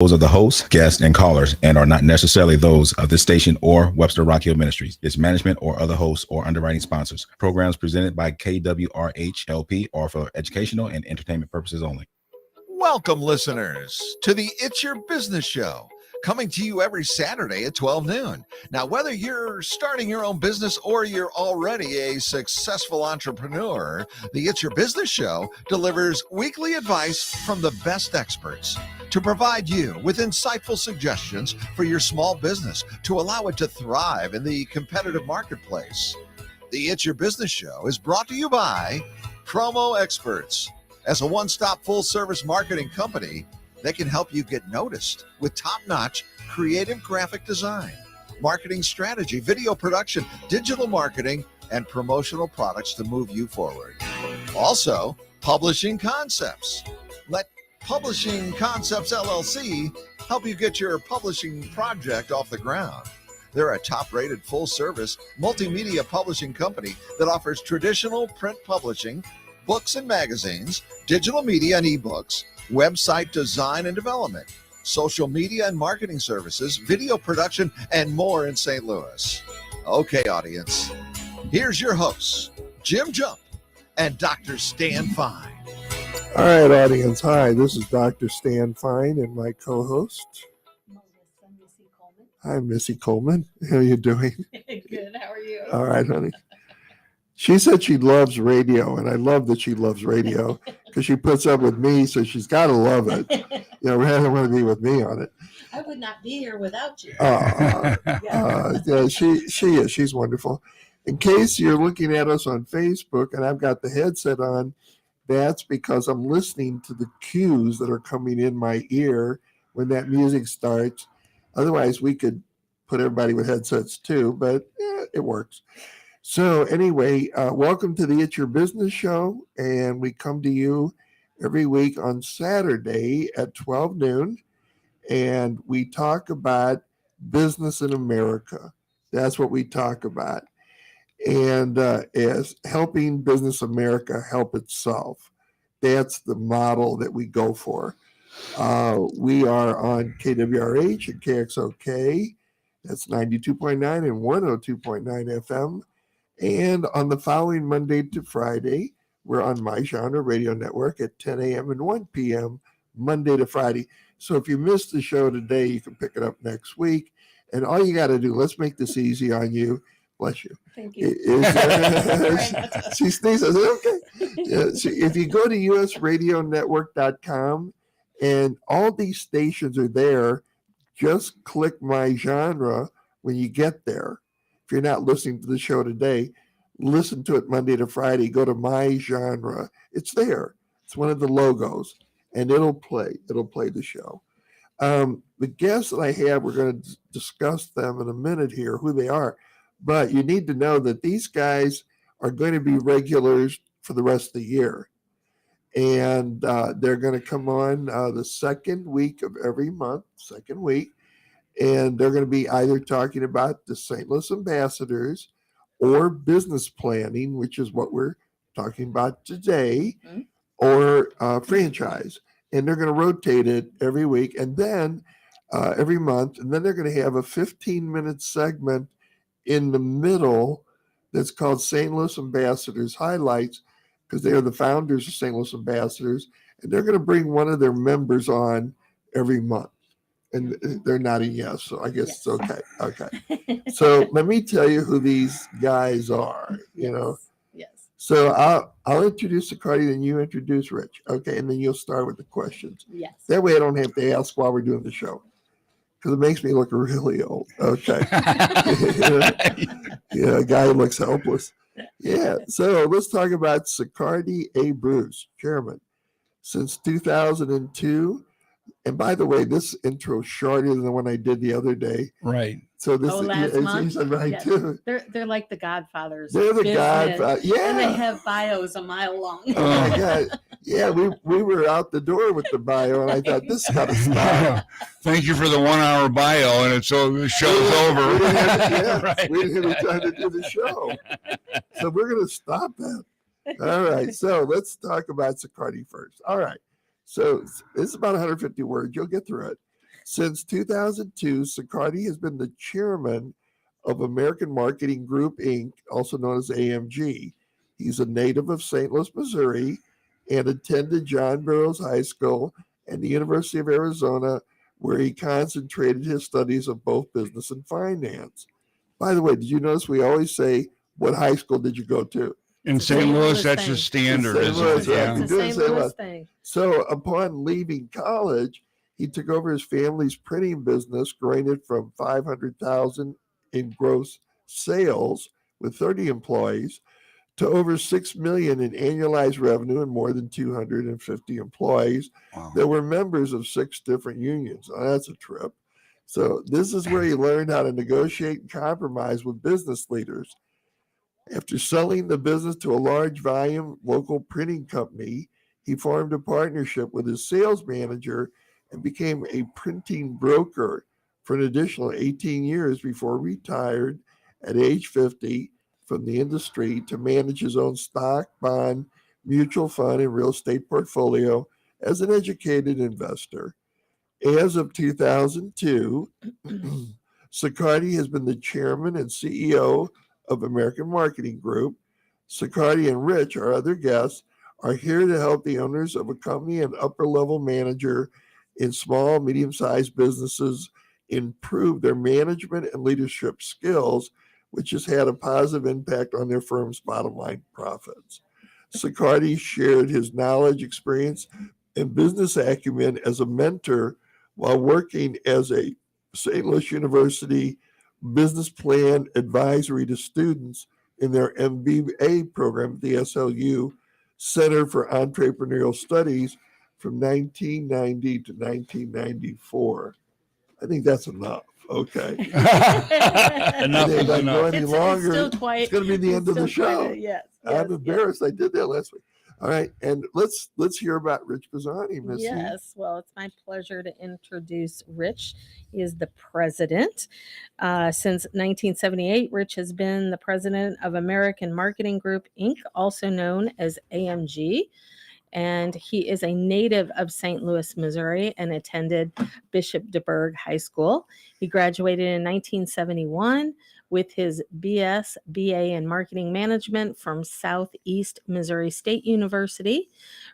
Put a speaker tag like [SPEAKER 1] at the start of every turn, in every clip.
[SPEAKER 1] Those of the hosts, guests, and callers, and are not necessarily those of this station or Webster Rock Hill Ministries, its management, or other hosts or underwriting sponsors. Programs presented by KWRH-LP are for educational and entertainment purposes only.
[SPEAKER 2] Welcome, listeners, to the It's Your Business Show, coming to you every Saturday at 12 noon. Now, whether you're starting your own business or you're already a successful entrepreneur, the It's Your Business Show delivers weekly advice from the best experts to provide you with insightful suggestions for your small business to allow it to thrive in the competitive marketplace. The It's Your Business Show is brought to you by Promo Experts. As a one-stop full-service marketing company, they can help you get noticed with top-notch creative graphic design, marketing strategy, video production, digital marketing, and promotional products to move you forward. Also, Publishing Concepts. Let Publishing Concepts LLC help you get your publishing project off the ground. They're a top-rated full-service multimedia publishing company that offers traditional print publishing, books and magazines, digital media and ebooks, website design and development, social media and marketing services, video production, and more in St. Louis. Okay, audience, here's your hosts, Jim Jump and Dr. Stan Fine.
[SPEAKER 3] All right, audience. Hi, this is Dr. Stan Fine and my co-host.
[SPEAKER 4] Missy Coleman.
[SPEAKER 3] Hi, Missy Coleman. How are you doing?
[SPEAKER 4] Good. How are you?
[SPEAKER 3] All right, honey. She said she loves radio, and I love that she loves radio because she puts up with me, so she's got to love it. You know, rather want to be with me on it.
[SPEAKER 4] I would not be here without you.
[SPEAKER 3] Yeah, she is. She's wonderful. In case you're looking at us on Facebook, and I've got the headset on, that's because I'm listening to the cues that are coming in my ear when that music starts. Otherwise, we could put everybody with headsets too, but it works. So anyway, welcome to the It's Your Business Show, and we come to you every week on Saturday at 12 noon, and we talk about business in America. That's what we talk about, and as helping Business America help itself. That's the model that we go for. We are on KWRH and KXOK. That's 92.9 and 102.9 FM. And on the following Monday to Friday, we're on My Genre Radio Network at 10 a.m. and 1 p.m. Monday to Friday. So if you missed the show today, you can pick it up next week. And all you got to do, let's make this easy on you. Bless you.
[SPEAKER 4] Thank you.
[SPEAKER 3] She sneezes. Okay. Yeah, so if you go to usradionetwork.com, and all these stations are there, just click My Genre when you get there. If you're not listening to the show today, listen to it Monday to Friday. Go to My Genre. It's there. It's one of the logos, and it'll play. It'll play the show. The guests that I have, we're going to discuss them in a minute here, who they are. But you need to know that these guys are going to be regulars for the rest of the year. And they're going to come on the second week of every month, second week. And they're going to be either talking about the St. Louis Ambassadors or business planning, which is what we're talking about today, or franchise. And they're going to rotate it every week and then every month. And then they're going to have a 15-minute segment in the middle that's called St. Louis Ambassadors Highlights, because they are the founders of St. Louis Ambassadors. And they're going to bring one of their members on every month. And they're nodding yes, so I guess yes. It's okay. Okay. So let me tell you who these guys are, you know.
[SPEAKER 4] Yes.
[SPEAKER 3] So I'll introduce Sicardi, then you introduce Rich. Okay, and then you'll start with the questions.
[SPEAKER 4] Yes.
[SPEAKER 3] That way I don't have to ask while we're doing the show, because it makes me look really old. Okay. Yeah, a guy who looks helpless. Yeah, so let's talk about Sicardi A. Bruce, chairman. Since 2002. And by the way, this intro is shorter than the one I did the other day.
[SPEAKER 5] Right.
[SPEAKER 3] So this
[SPEAKER 4] last month?
[SPEAKER 3] right
[SPEAKER 4] Yes.
[SPEAKER 3] too.
[SPEAKER 4] They're like the Godfathers.
[SPEAKER 3] They're the
[SPEAKER 4] business,
[SPEAKER 3] Godfathers. Yeah.
[SPEAKER 4] And they have bios a mile long.
[SPEAKER 3] Oh my God. Yeah, we were out the door with the bio, and I thought this has got to stop.
[SPEAKER 5] Thank you for the 1 hour bio, and it's so the show's over.
[SPEAKER 3] We didn't have time to do the show, so we're going to stop that. All right, so let's talk about Sicardi first. All right. So it's about 150 words. You'll get through it. Since 2002, Sicardi has been the chairman of American Marketing Group, Inc., also known as AMG. He's a native of St. Louis, Missouri, and attended John Burroughs High School and the University of Arizona, where he concentrated his studies of both business and finance. By the way, did you notice we always say, what high school did you go to?
[SPEAKER 5] In St.
[SPEAKER 4] St.
[SPEAKER 5] Louis,
[SPEAKER 4] Louis
[SPEAKER 5] that's
[SPEAKER 4] thing.
[SPEAKER 5] a standard,
[SPEAKER 3] St.
[SPEAKER 5] isn't
[SPEAKER 3] Louis,
[SPEAKER 5] it?
[SPEAKER 3] right.
[SPEAKER 5] Yeah.
[SPEAKER 3] You're
[SPEAKER 4] It's a
[SPEAKER 3] doing
[SPEAKER 4] St.
[SPEAKER 3] the same
[SPEAKER 4] Louis
[SPEAKER 3] one.
[SPEAKER 4] thing.
[SPEAKER 3] So upon leaving college, he took over his family's printing business, growing it from 500,000 in gross sales with 30 employees to over 6 million in annualized revenue and more than 250 employees
[SPEAKER 5] Wow.
[SPEAKER 3] that were members of 6 different unions. Now, that's a trip. So this is where he learned how to negotiate and compromise with business leaders. After selling the business to a large volume local printing company, he formed a partnership with his sales manager and became a printing broker for an additional 18 years before retired at age 50 from the industry to manage his own stock, bond, mutual fund, and real estate portfolio as an educated investor. As of 2002, Sicardi has been the chairman and CEO of American Marketing Group. Sicardi and Rich, our other guests, are here to help the owners of a company and upper level manager in small, medium sized businesses improve their management and leadership skills, which has had a positive impact on their firm's bottom line profits. Sicardi shared his knowledge, experience, and business acumen as a mentor while working as a St. Louis University business plan advisory to students in their MBA program at the SLU Center for Entrepreneurial Studies from 1990 to 1994. I think that's enough. Okay.
[SPEAKER 5] Enough
[SPEAKER 3] If
[SPEAKER 5] is
[SPEAKER 3] I go
[SPEAKER 5] enough.
[SPEAKER 3] any
[SPEAKER 4] It's
[SPEAKER 3] longer,
[SPEAKER 4] still quite.
[SPEAKER 3] it's going to be the end of the
[SPEAKER 4] it's still quite
[SPEAKER 3] show.
[SPEAKER 4] a- yes.
[SPEAKER 3] I'm embarrassed. I did that last week. All right, and let's hear about Rich Pisani, Missy.
[SPEAKER 4] Yes, well, it's my pleasure to introduce Rich. He is the president. Since 1978, Rich has been the president of American Marketing Group, Inc., also known as AMG. And he is a native of St. Louis, Missouri, and attended Bishop DeBerg High School. He graduated in 1971 with his BS, BA in Marketing Management from Southeast Missouri State University.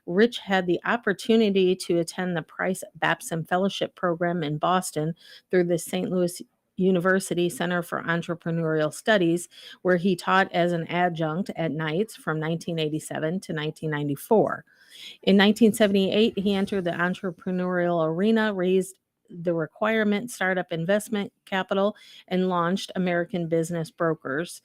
[SPEAKER 4] Rich had the opportunity to attend the Price Babson Fellowship Program in Boston through the St. Louis University Center for Entrepreneurial Studies, where he taught as an adjunct at nights from 1987 to 1994. In 1978, he entered the entrepreneurial arena, raised the requirement startup investment capital, and launched American Business Brokers,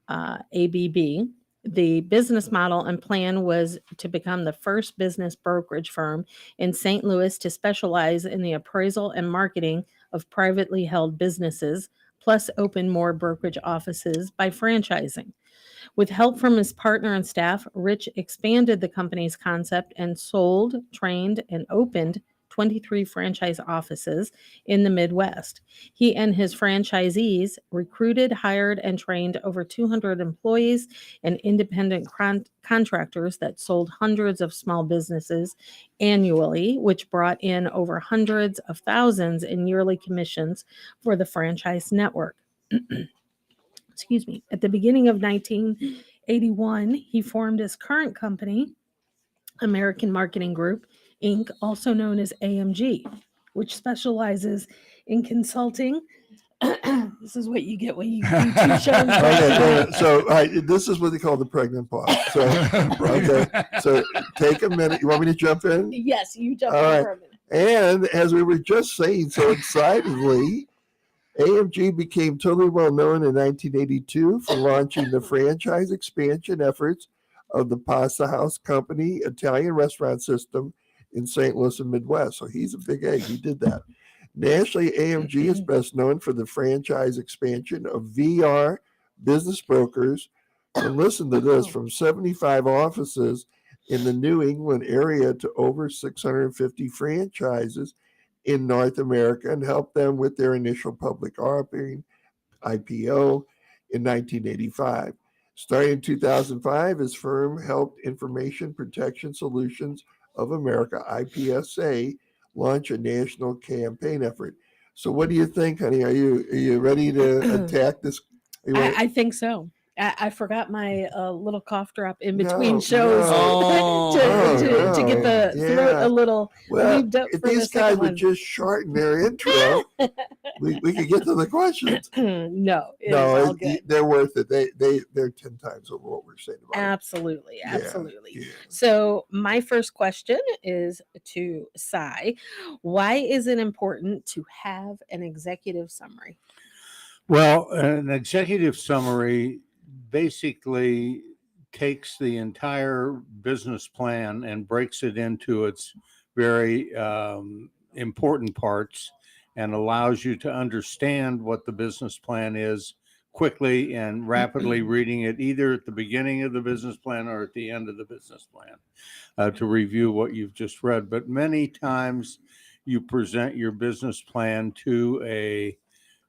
[SPEAKER 4] ABB. The business model and plan was to become the first business brokerage firm in St. Louis to specialize in the appraisal and marketing of privately held businesses, plus open more brokerage offices by franchising. With help from his partner and staff, Rich expanded the company's concept and sold, trained, and opened 23 franchise offices in the Midwest. He and his franchisees recruited, hired, and trained over 200 employees and independent contractors that sold hundreds of small businesses annually, which brought in over hundreds of thousands in yearly commissions for the franchise network. Excuse me. At the beginning of 1981, he formed his current company, American Marketing Group, Inc., also known as AMG, which specializes in consulting. This is what you get when you do two shows.
[SPEAKER 3] Okay, so this is what they call the pregnant pause. So, okay, so take a minute. You want me to jump in?
[SPEAKER 4] Yes, you jump
[SPEAKER 3] All
[SPEAKER 4] in
[SPEAKER 3] right.
[SPEAKER 4] for a minute.
[SPEAKER 3] And as we were just saying so excitedly, AMG became totally well known in 1982 for launching the franchise expansion efforts of the Pasta House Company Italian restaurant system in St. Louis and Midwest. So he's a big egg. He did that. Nationally, AMG is best known for the franchise expansion of VR Business Brokers. And listen to this, from 75 offices in the New England area to over 650 franchises in North America, and helped them with their initial public offering, IPO, in 1985. Starting in 2005, his firm helped Information Protection Solutions of America, IPSA, launch a national campaign effort. So what do you think, honey? Are you ready to attack this? Are you ready-
[SPEAKER 4] I think so. I forgot my little cough drop in between shows
[SPEAKER 5] no.
[SPEAKER 4] to get the throat
[SPEAKER 3] Yeah.
[SPEAKER 4] a little
[SPEAKER 3] Well,
[SPEAKER 4] lubed up
[SPEAKER 3] if
[SPEAKER 4] for the
[SPEAKER 3] these guys
[SPEAKER 4] second
[SPEAKER 3] would
[SPEAKER 4] one.
[SPEAKER 3] just shorten their intro, we could get to the questions.
[SPEAKER 4] No, it's
[SPEAKER 3] No,
[SPEAKER 4] all good.
[SPEAKER 3] they're worth it. They're 10 times over what we're saying about it.
[SPEAKER 4] Absolutely,
[SPEAKER 3] Yeah,
[SPEAKER 4] absolutely.
[SPEAKER 3] yeah.
[SPEAKER 4] So my first question is to Cy. Why is it important to have an executive summary?
[SPEAKER 6] Well, an executive summary basically takes the entire business plan and breaks it into its very important parts and allows you to understand what the business plan is quickly and rapidly reading it either at the beginning of the business plan or at the end of the business plan to review what you've just read. But many times you present your business plan to a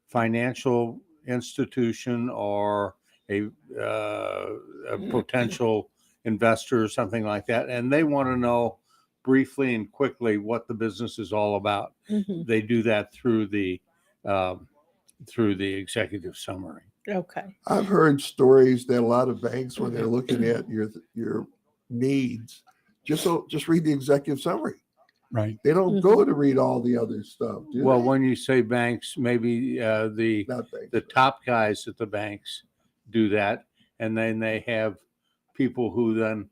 [SPEAKER 6] financial institution or a potential investor or something like that, and they want to know briefly and quickly what the business is all about.
[SPEAKER 4] Mhm.
[SPEAKER 6] They do that through the executive summary.
[SPEAKER 4] Okay.
[SPEAKER 3] I've heard stories that a lot of banks, when they're looking at your needs, just read the executive summary.
[SPEAKER 6] Right.
[SPEAKER 3] They don't go to read all the other stuff. Do
[SPEAKER 6] Well,
[SPEAKER 3] they?
[SPEAKER 6] when you say banks, maybe the
[SPEAKER 3] Not banks.
[SPEAKER 6] the top guys at the banks do that, and then they have people who then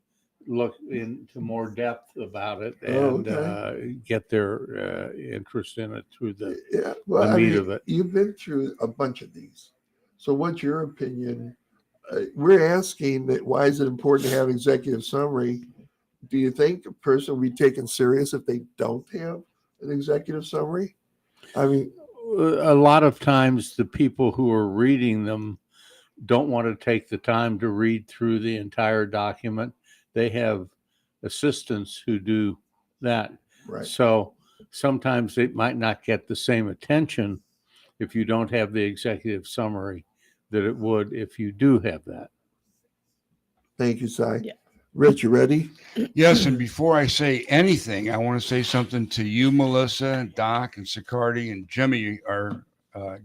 [SPEAKER 6] look into more depth about it and get their interest in it through the
[SPEAKER 3] Yeah, well,
[SPEAKER 6] meat of it.
[SPEAKER 3] You've been through a bunch of these. So what's your opinion? We're asking that why is it important to have an executive summary? Do you think a person will be taken serious if they don't have an executive summary? I mean,
[SPEAKER 6] A lot of times the people who are reading them don't want to take the time to read through the entire document. They have assistants who do that.
[SPEAKER 3] right.
[SPEAKER 6] So sometimes it might not get the same attention if you don't have the executive summary that it would if you do have that.
[SPEAKER 3] Thank you, Cy.
[SPEAKER 4] Yeah.
[SPEAKER 3] Rich, you ready?
[SPEAKER 5] Yes, and before I say anything, I want to say something to you, Melissa, Doc, and Sicardi, and Jimmy, our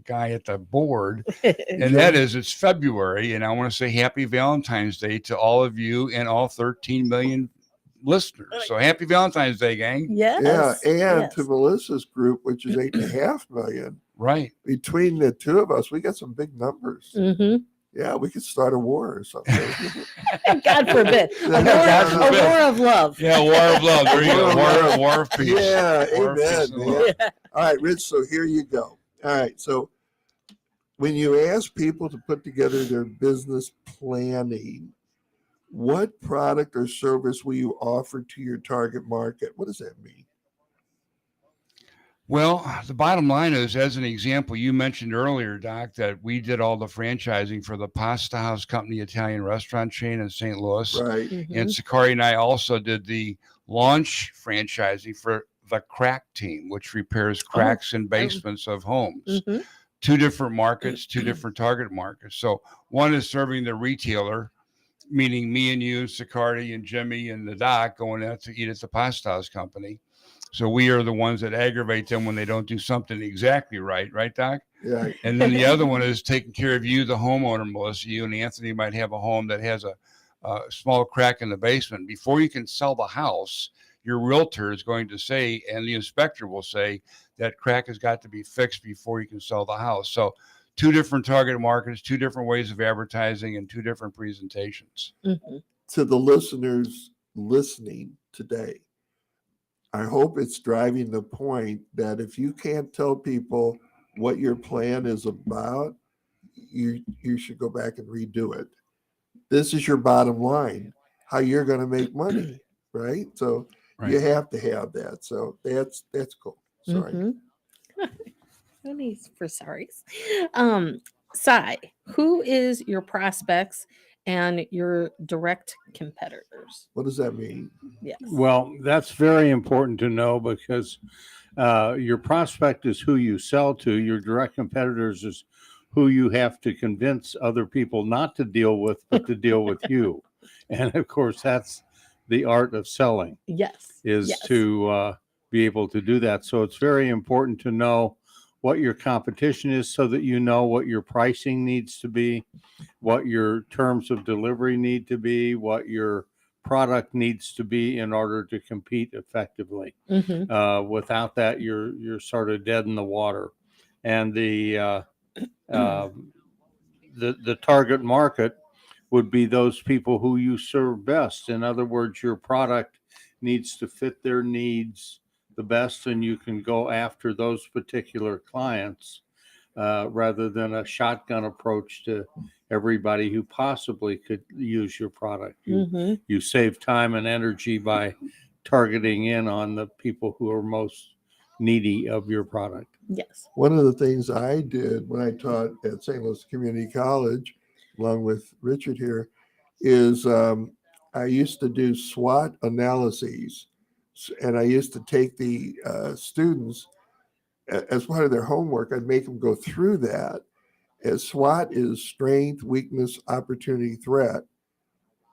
[SPEAKER 5] guy at the board. And that is, it's February, and I want to say happy Valentine's Day to all of you and all 13 million listeners. So happy Valentine's Day, gang.
[SPEAKER 4] Yes.
[SPEAKER 3] Yeah, and
[SPEAKER 4] yes.
[SPEAKER 3] to Melissa's group, which is 8.5 million.
[SPEAKER 5] Right.
[SPEAKER 3] Between the two of us, we got some big numbers.
[SPEAKER 4] Mhm.
[SPEAKER 3] Yeah, we could start a war or something.
[SPEAKER 4] God forbid.
[SPEAKER 3] God
[SPEAKER 4] A
[SPEAKER 5] forbid.
[SPEAKER 4] war of love.
[SPEAKER 5] Yeah, war of love. There you go. War of peace.
[SPEAKER 3] Yeah,
[SPEAKER 5] War of
[SPEAKER 3] amen,
[SPEAKER 5] peace and
[SPEAKER 3] man.
[SPEAKER 5] love.
[SPEAKER 3] All right, Rich, so here you go. All right, so when you ask people to put together their business planning, what product or service will you offer to your target market? What does that mean?
[SPEAKER 5] Well, the bottom line is, as an example, you mentioned earlier, Doc, that we did all the franchising for the Pasta House Company Italian restaurant chain in St. Louis.
[SPEAKER 3] Right.
[SPEAKER 4] Mhm.
[SPEAKER 5] And Sicardi and I also did the launch franchising for the Crack Team, which repairs cracks in basements of homes.
[SPEAKER 4] Mhm.
[SPEAKER 5] Two different markets, two different target markets. So one is serving the retailer, meaning me and you, Sicardi and Jimmy and the Doc going out to eat at the Pasta House Company. So we are the ones that aggravate them when they don't do something exactly right. Right, Doc?
[SPEAKER 3] Yeah.
[SPEAKER 5] And then the other one is taking care of you, the homeowner, Melissa. You and Anthony might have a home that has a small crack in the basement. Before you can sell the house, your realtor is going to say, and the inspector will say, that crack has got to be fixed before you can sell the house. So two different target markets, two different ways of advertising, and two different presentations.
[SPEAKER 4] Mhm.
[SPEAKER 3] To the listeners listening today, I hope it's driving the point that if you can't tell people what your plan is about, you should go back and redo it. This is your bottom line, how you're going to make money, right? So you have to have that. So that's cool. Sorry.
[SPEAKER 4] Mhm. No need for sorries. Cy, who is your prospects and your direct competitors?
[SPEAKER 3] What does that mean?
[SPEAKER 4] Yes.
[SPEAKER 6] Well, that's very important to know because your prospect is who you sell to. Your direct competitors is who you have to convince other people not to deal with, but to deal with you. And of course, that's the art of selling,
[SPEAKER 4] Yes.
[SPEAKER 6] is
[SPEAKER 4] Yes.
[SPEAKER 6] to be able to do that. So it's very important to know what your competition is so that you know what your pricing needs to be, what your terms of delivery need to be, what your product needs to be in order to compete effectively.
[SPEAKER 4] Mm-hmm.
[SPEAKER 6] Without that, you're sort of dead in the water. And the target market would be those people who you serve best. In other words, your product needs to fit their needs the best, and you can go after those particular clients rather than a shotgun approach to everybody who possibly could use your product.
[SPEAKER 4] Mm-hmm.
[SPEAKER 6] You save time and energy by targeting in on the people who are most needy of your product.
[SPEAKER 4] Yes.
[SPEAKER 3] One of the things I did when I taught at St. Louis Community College, along with Richard here, is I used to do SWOT analyses. And I used to take the students as part of their homework. I'd make them go through that. As SWOT is strength, weakness, opportunity, threat.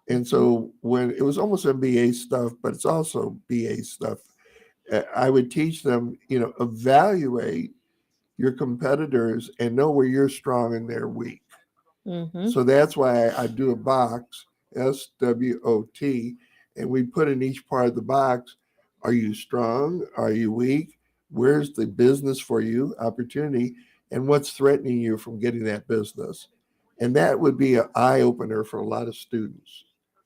[SPEAKER 3] And so when it was almost MBA stuff, but it's also BA stuff, I would teach them, evaluate your competitors and know where you're strong and they're weak.
[SPEAKER 4] Mm-hmm.
[SPEAKER 3] So that's why I do a box, SWOT, and we put in each part of the box, are you strong? Are you weak? Where's the business for you, opportunity, and what's threatening you from getting that business? And that would be an eye opener for a lot of students.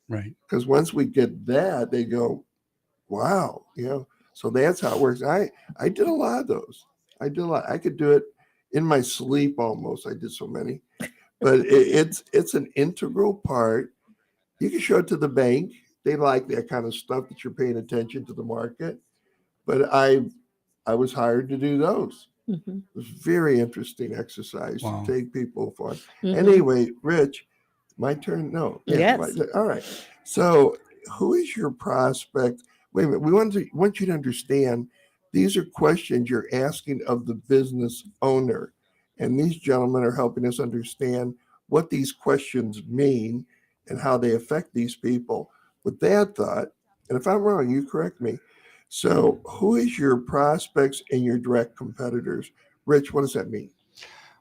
[SPEAKER 5] Right.
[SPEAKER 3] Because once we get that, they go, wow, so that's how it works. I did a lot of those. I did a lot. I could do it in my sleep almost. I did so many, but it's an integral part. You can show it to the bank. They like that kind of stuff that you're paying attention to the market. But I was hired to do those.
[SPEAKER 4] Mm-hmm.
[SPEAKER 3] It was very interesting exercise
[SPEAKER 5] Wow.
[SPEAKER 3] to take people for.
[SPEAKER 4] Mm-hmm.
[SPEAKER 3] Anyway, Rich, my turn. No. Yeah,
[SPEAKER 4] Yes.
[SPEAKER 3] all right. So who is your prospect? Wait a minute. We want you to understand these are questions you're asking of the business owner. And these gentlemen are helping us understand what these questions mean and how they affect these people. With that thought, and if I'm wrong, you correct me. So who is your prospects and your direct competitors? Rich, what does that mean?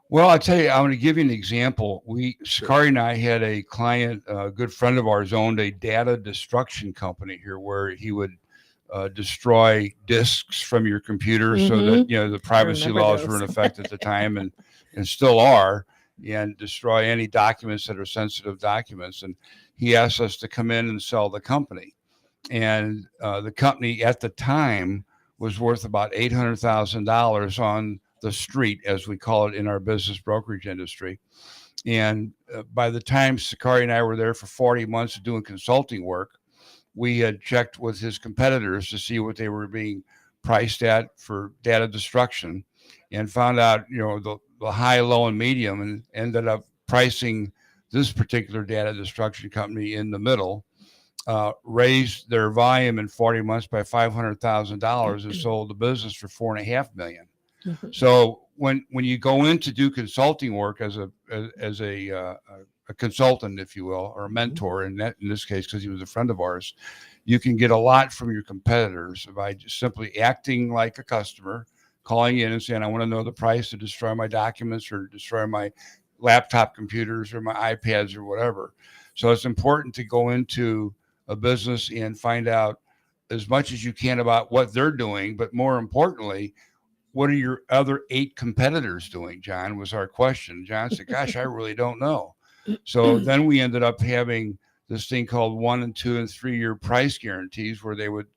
[SPEAKER 5] Well, I'll tell you, I'm going to give you an example. Sakari and I had a client, a good friend of ours, owned a data destruction company here where he would destroy disks from your computer so that, the privacy
[SPEAKER 4] remember
[SPEAKER 5] laws
[SPEAKER 4] those.
[SPEAKER 5] were in effect at the time and still are, and destroy any documents that are sensitive documents. And he asked us to come in and sell the company. And the company at the time was worth about $800,000 on the street, as we call it in our business brokerage industry. And by the time Sakari and I were there for 40 months doing consulting work, we had checked with his competitors to see what they were being priced at for data destruction, and found out, the high, low, and medium, and ended up pricing this particular data destruction company in the middle. Raised their volume in 40 months by $500,000 and sold the business for $4.5 million.
[SPEAKER 4] Mm-hmm.
[SPEAKER 5] So when you go in to do consulting work as a consultant, if you will, or a mentor in this case, because he was a friend of ours, you can get a lot from your competitors by just simply acting like a customer, calling in and saying, I want to know the price to destroy my documents or destroy my laptop computers or my iPads or whatever. So it's important to go into a business and find out as much as you can about what they're doing, but more importantly, what are your other 8 competitors doing, John, was our question. John said, gosh, I really don't know. So then we ended up having this thing called 1 and 2 and 3 year price guarantees, where they would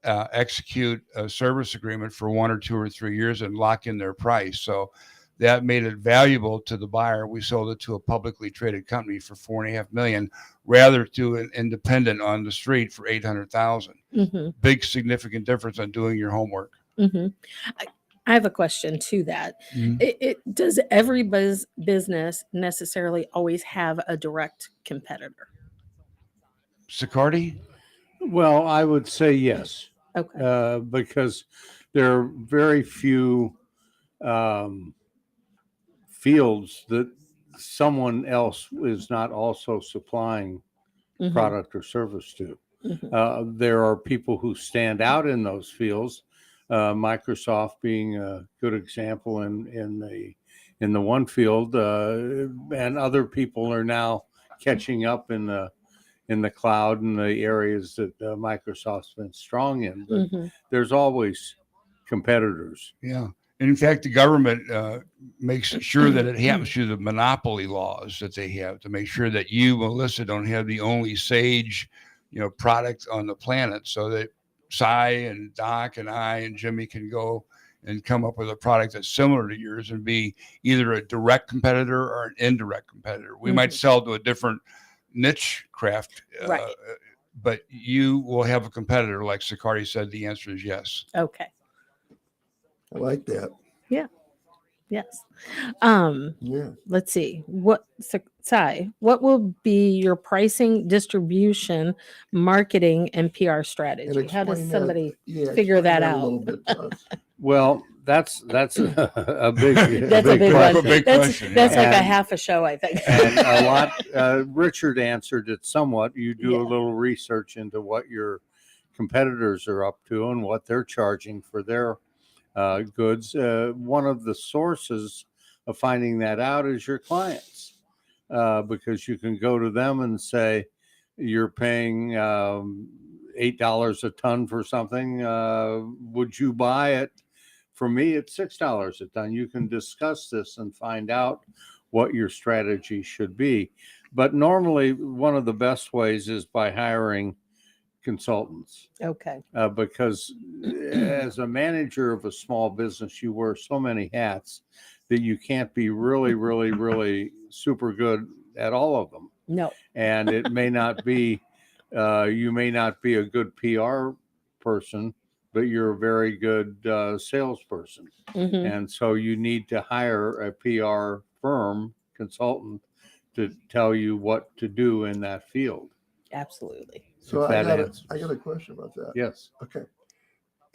[SPEAKER 5] execute a service agreement for 1 or 2 or 3 years and lock in their price. So that made it valuable to the buyer. We sold it to a publicly traded company for $4.5 million, rather to an independent on the street for $800,000.
[SPEAKER 4] Mm-hmm.
[SPEAKER 5] Big significant difference on doing your homework.
[SPEAKER 4] Mm-hmm. I have a question to that.
[SPEAKER 5] Mm-hmm.
[SPEAKER 4] Does every business necessarily always have a direct competitor?
[SPEAKER 5] Sicardi?
[SPEAKER 6] Well, I would say yes,
[SPEAKER 4] Okay.
[SPEAKER 6] because there are very few fields that someone else is not also supplying
[SPEAKER 4] Mhm.
[SPEAKER 6] product or service to.
[SPEAKER 4] Mhm.
[SPEAKER 6] There are people who stand out in those fields, Microsoft being a good example in the one field, and other people are now catching up in the cloud and the areas that Microsoft's been strong in. But
[SPEAKER 4] Mhm.
[SPEAKER 6] there's always competitors.
[SPEAKER 5] Yeah. And in fact, the government makes sure that it happens through the monopoly laws that they have to make sure that you, Melissa, don't have the only Sage, product on the planet, so that Cy and Doc and I and Jimmy can go and come up with a product that's similar to yours and be either a direct competitor or an indirect competitor. We might sell to a different niche craft,
[SPEAKER 4] Right.
[SPEAKER 5] but you will have a competitor. Like Sicardi said, the answer is yes.
[SPEAKER 4] Okay.
[SPEAKER 3] I like that.
[SPEAKER 4] Yes.
[SPEAKER 3] Yeah.
[SPEAKER 4] Let's see. Sai, what will be your pricing, distribution, marketing, and PR strategy?
[SPEAKER 3] And
[SPEAKER 4] How does
[SPEAKER 3] explain
[SPEAKER 4] somebody
[SPEAKER 3] yeah,
[SPEAKER 4] figure
[SPEAKER 3] explain
[SPEAKER 4] that
[SPEAKER 3] a
[SPEAKER 4] out?
[SPEAKER 3] little bit to us.
[SPEAKER 6] Well, that's a big
[SPEAKER 4] That's a big
[SPEAKER 5] question.
[SPEAKER 4] one.
[SPEAKER 5] A big
[SPEAKER 4] That's
[SPEAKER 5] question,
[SPEAKER 4] that's
[SPEAKER 6] yeah.
[SPEAKER 4] like a
[SPEAKER 6] And-
[SPEAKER 4] half a show, I think.
[SPEAKER 6] And a lot, Richard answered it somewhat. You do
[SPEAKER 4] Yeah.
[SPEAKER 6] a little research into what your competitors are up to and what they're charging for their goods. One of the sources of finding that out is your clients, because you can go to them and say, you're paying $8 a ton for something. Would you buy it? For me, it's $6 a ton. You can discuss this and find out what your strategy should be. But normally, one of the best ways is by hiring consultants,
[SPEAKER 4] Okay.
[SPEAKER 6] because as a manager of a small business, you wear so many hats that you can't be really, really, really super good at all of them.
[SPEAKER 4] No.
[SPEAKER 6] And it may not be, you may not be a good PR person, but you're a very good salesperson.
[SPEAKER 4] Mhm.
[SPEAKER 6] And so you need to hire a PR firm consultant to tell you what to do in that field.
[SPEAKER 4] Absolutely.
[SPEAKER 3] So
[SPEAKER 6] If
[SPEAKER 3] I
[SPEAKER 6] that
[SPEAKER 3] got
[SPEAKER 6] answers.
[SPEAKER 3] I got a question about that.
[SPEAKER 6] Yes.
[SPEAKER 3] Okay.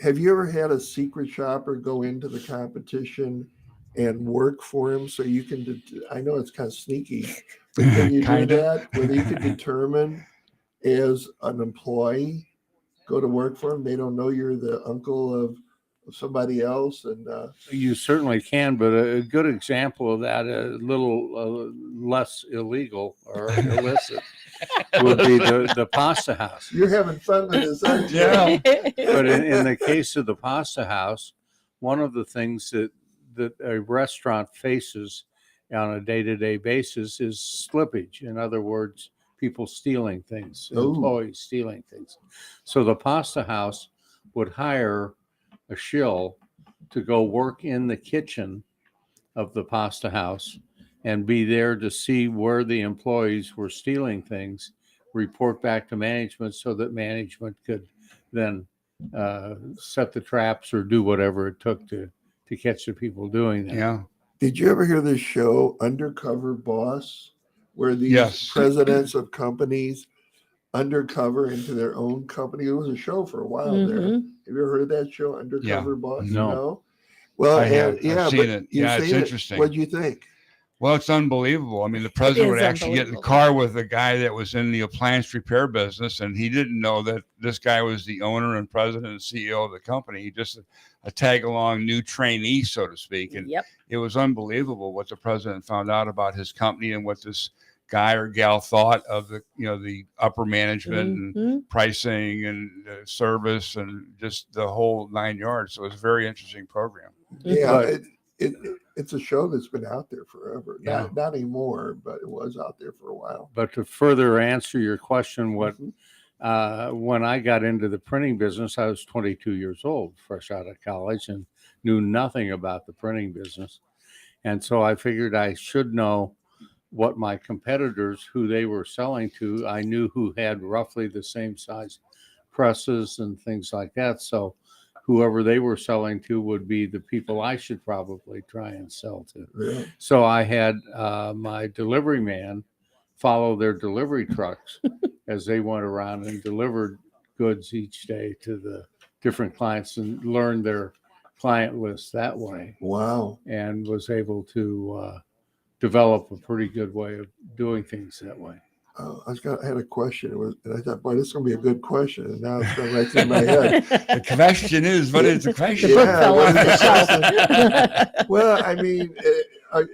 [SPEAKER 3] Have you ever had a secret shopper go into the competition and work for him so you can, I know it's kind of sneaky, but can you do
[SPEAKER 5] Kinda.
[SPEAKER 3] that? Whether you can determine as an employee, go to work for him. They don't know you're the uncle of somebody else. And
[SPEAKER 6] You certainly can, but a good example of that, a little less illegal or illicit, would be the pasta house.
[SPEAKER 3] you're having fun with this, aren't you?
[SPEAKER 5] Yeah.
[SPEAKER 6] But in the case of the pasta house, one of the things that a restaurant faces on a day-to-day basis is slippage. In other words, people stealing things,
[SPEAKER 3] Oh.
[SPEAKER 6] employees stealing things. So the pasta house would hire a shill to go work in the kitchen of the pasta house and be there to see where the employees were stealing things, report back to management so that management could then set the traps or do whatever it took to catch the people doing that.
[SPEAKER 5] Yeah.
[SPEAKER 3] Did you ever hear this show, Undercover Boss, where these
[SPEAKER 5] Yes.
[SPEAKER 3] presidents of companies undercover into their own company? It was a show for a while there.
[SPEAKER 4] Mhm.
[SPEAKER 3] Have you ever heard that show, Undercover Boss?
[SPEAKER 6] No.
[SPEAKER 3] Well,
[SPEAKER 5] I have. I've
[SPEAKER 3] yeah,
[SPEAKER 5] seen
[SPEAKER 3] but
[SPEAKER 5] it.
[SPEAKER 3] you've
[SPEAKER 5] Yeah, it's
[SPEAKER 3] seen it.
[SPEAKER 5] interesting.
[SPEAKER 3] What'd you think?
[SPEAKER 5] Well, it's unbelievable. I mean, the president
[SPEAKER 4] is
[SPEAKER 5] would actually get in the
[SPEAKER 4] unbelievable.
[SPEAKER 5] car with a guy that was in the appliance repair business, and he didn't know that this guy was the owner and president and CEO of the company. He just a tag along new trainee, so to speak. And
[SPEAKER 4] Yep.
[SPEAKER 5] it was unbelievable what the president found out about his company and what this guy or gal thought of the upper management and
[SPEAKER 4] Mhm.
[SPEAKER 5] pricing and service and just the whole 9 yards. So it was a very interesting program.
[SPEAKER 3] Yeah,
[SPEAKER 6] But-
[SPEAKER 3] it's a show that's been out there forever.
[SPEAKER 5] Yeah.
[SPEAKER 3] Not anymore, but it was out there for a while.
[SPEAKER 6] But to further answer your question, what
[SPEAKER 3] Mhm.
[SPEAKER 6] when I got into the printing business, I was 22 years old, fresh out of college, and knew nothing about the printing business. And so I figured I should know what my competitors, who they were selling to, I knew who had roughly the same size presses and things like that. So whoever they were selling to would be the people I should probably try and sell to.
[SPEAKER 3] Yeah.
[SPEAKER 6] So I had my delivery man follow their delivery trucks as they went around and delivered goods each day to the different clients and learned their client list that way,
[SPEAKER 3] Wow.
[SPEAKER 6] and was able to develop a pretty good way of doing things that way.
[SPEAKER 3] I had a question. And I thought, boy, this is going to be a good question. And now it's going right through my head.
[SPEAKER 5] The question is, what is the
[SPEAKER 4] The
[SPEAKER 5] question?
[SPEAKER 4] book
[SPEAKER 3] Yeah,
[SPEAKER 4] fell
[SPEAKER 3] what
[SPEAKER 4] off
[SPEAKER 3] is
[SPEAKER 4] the
[SPEAKER 3] the
[SPEAKER 4] shelf.
[SPEAKER 3] Well, I mean,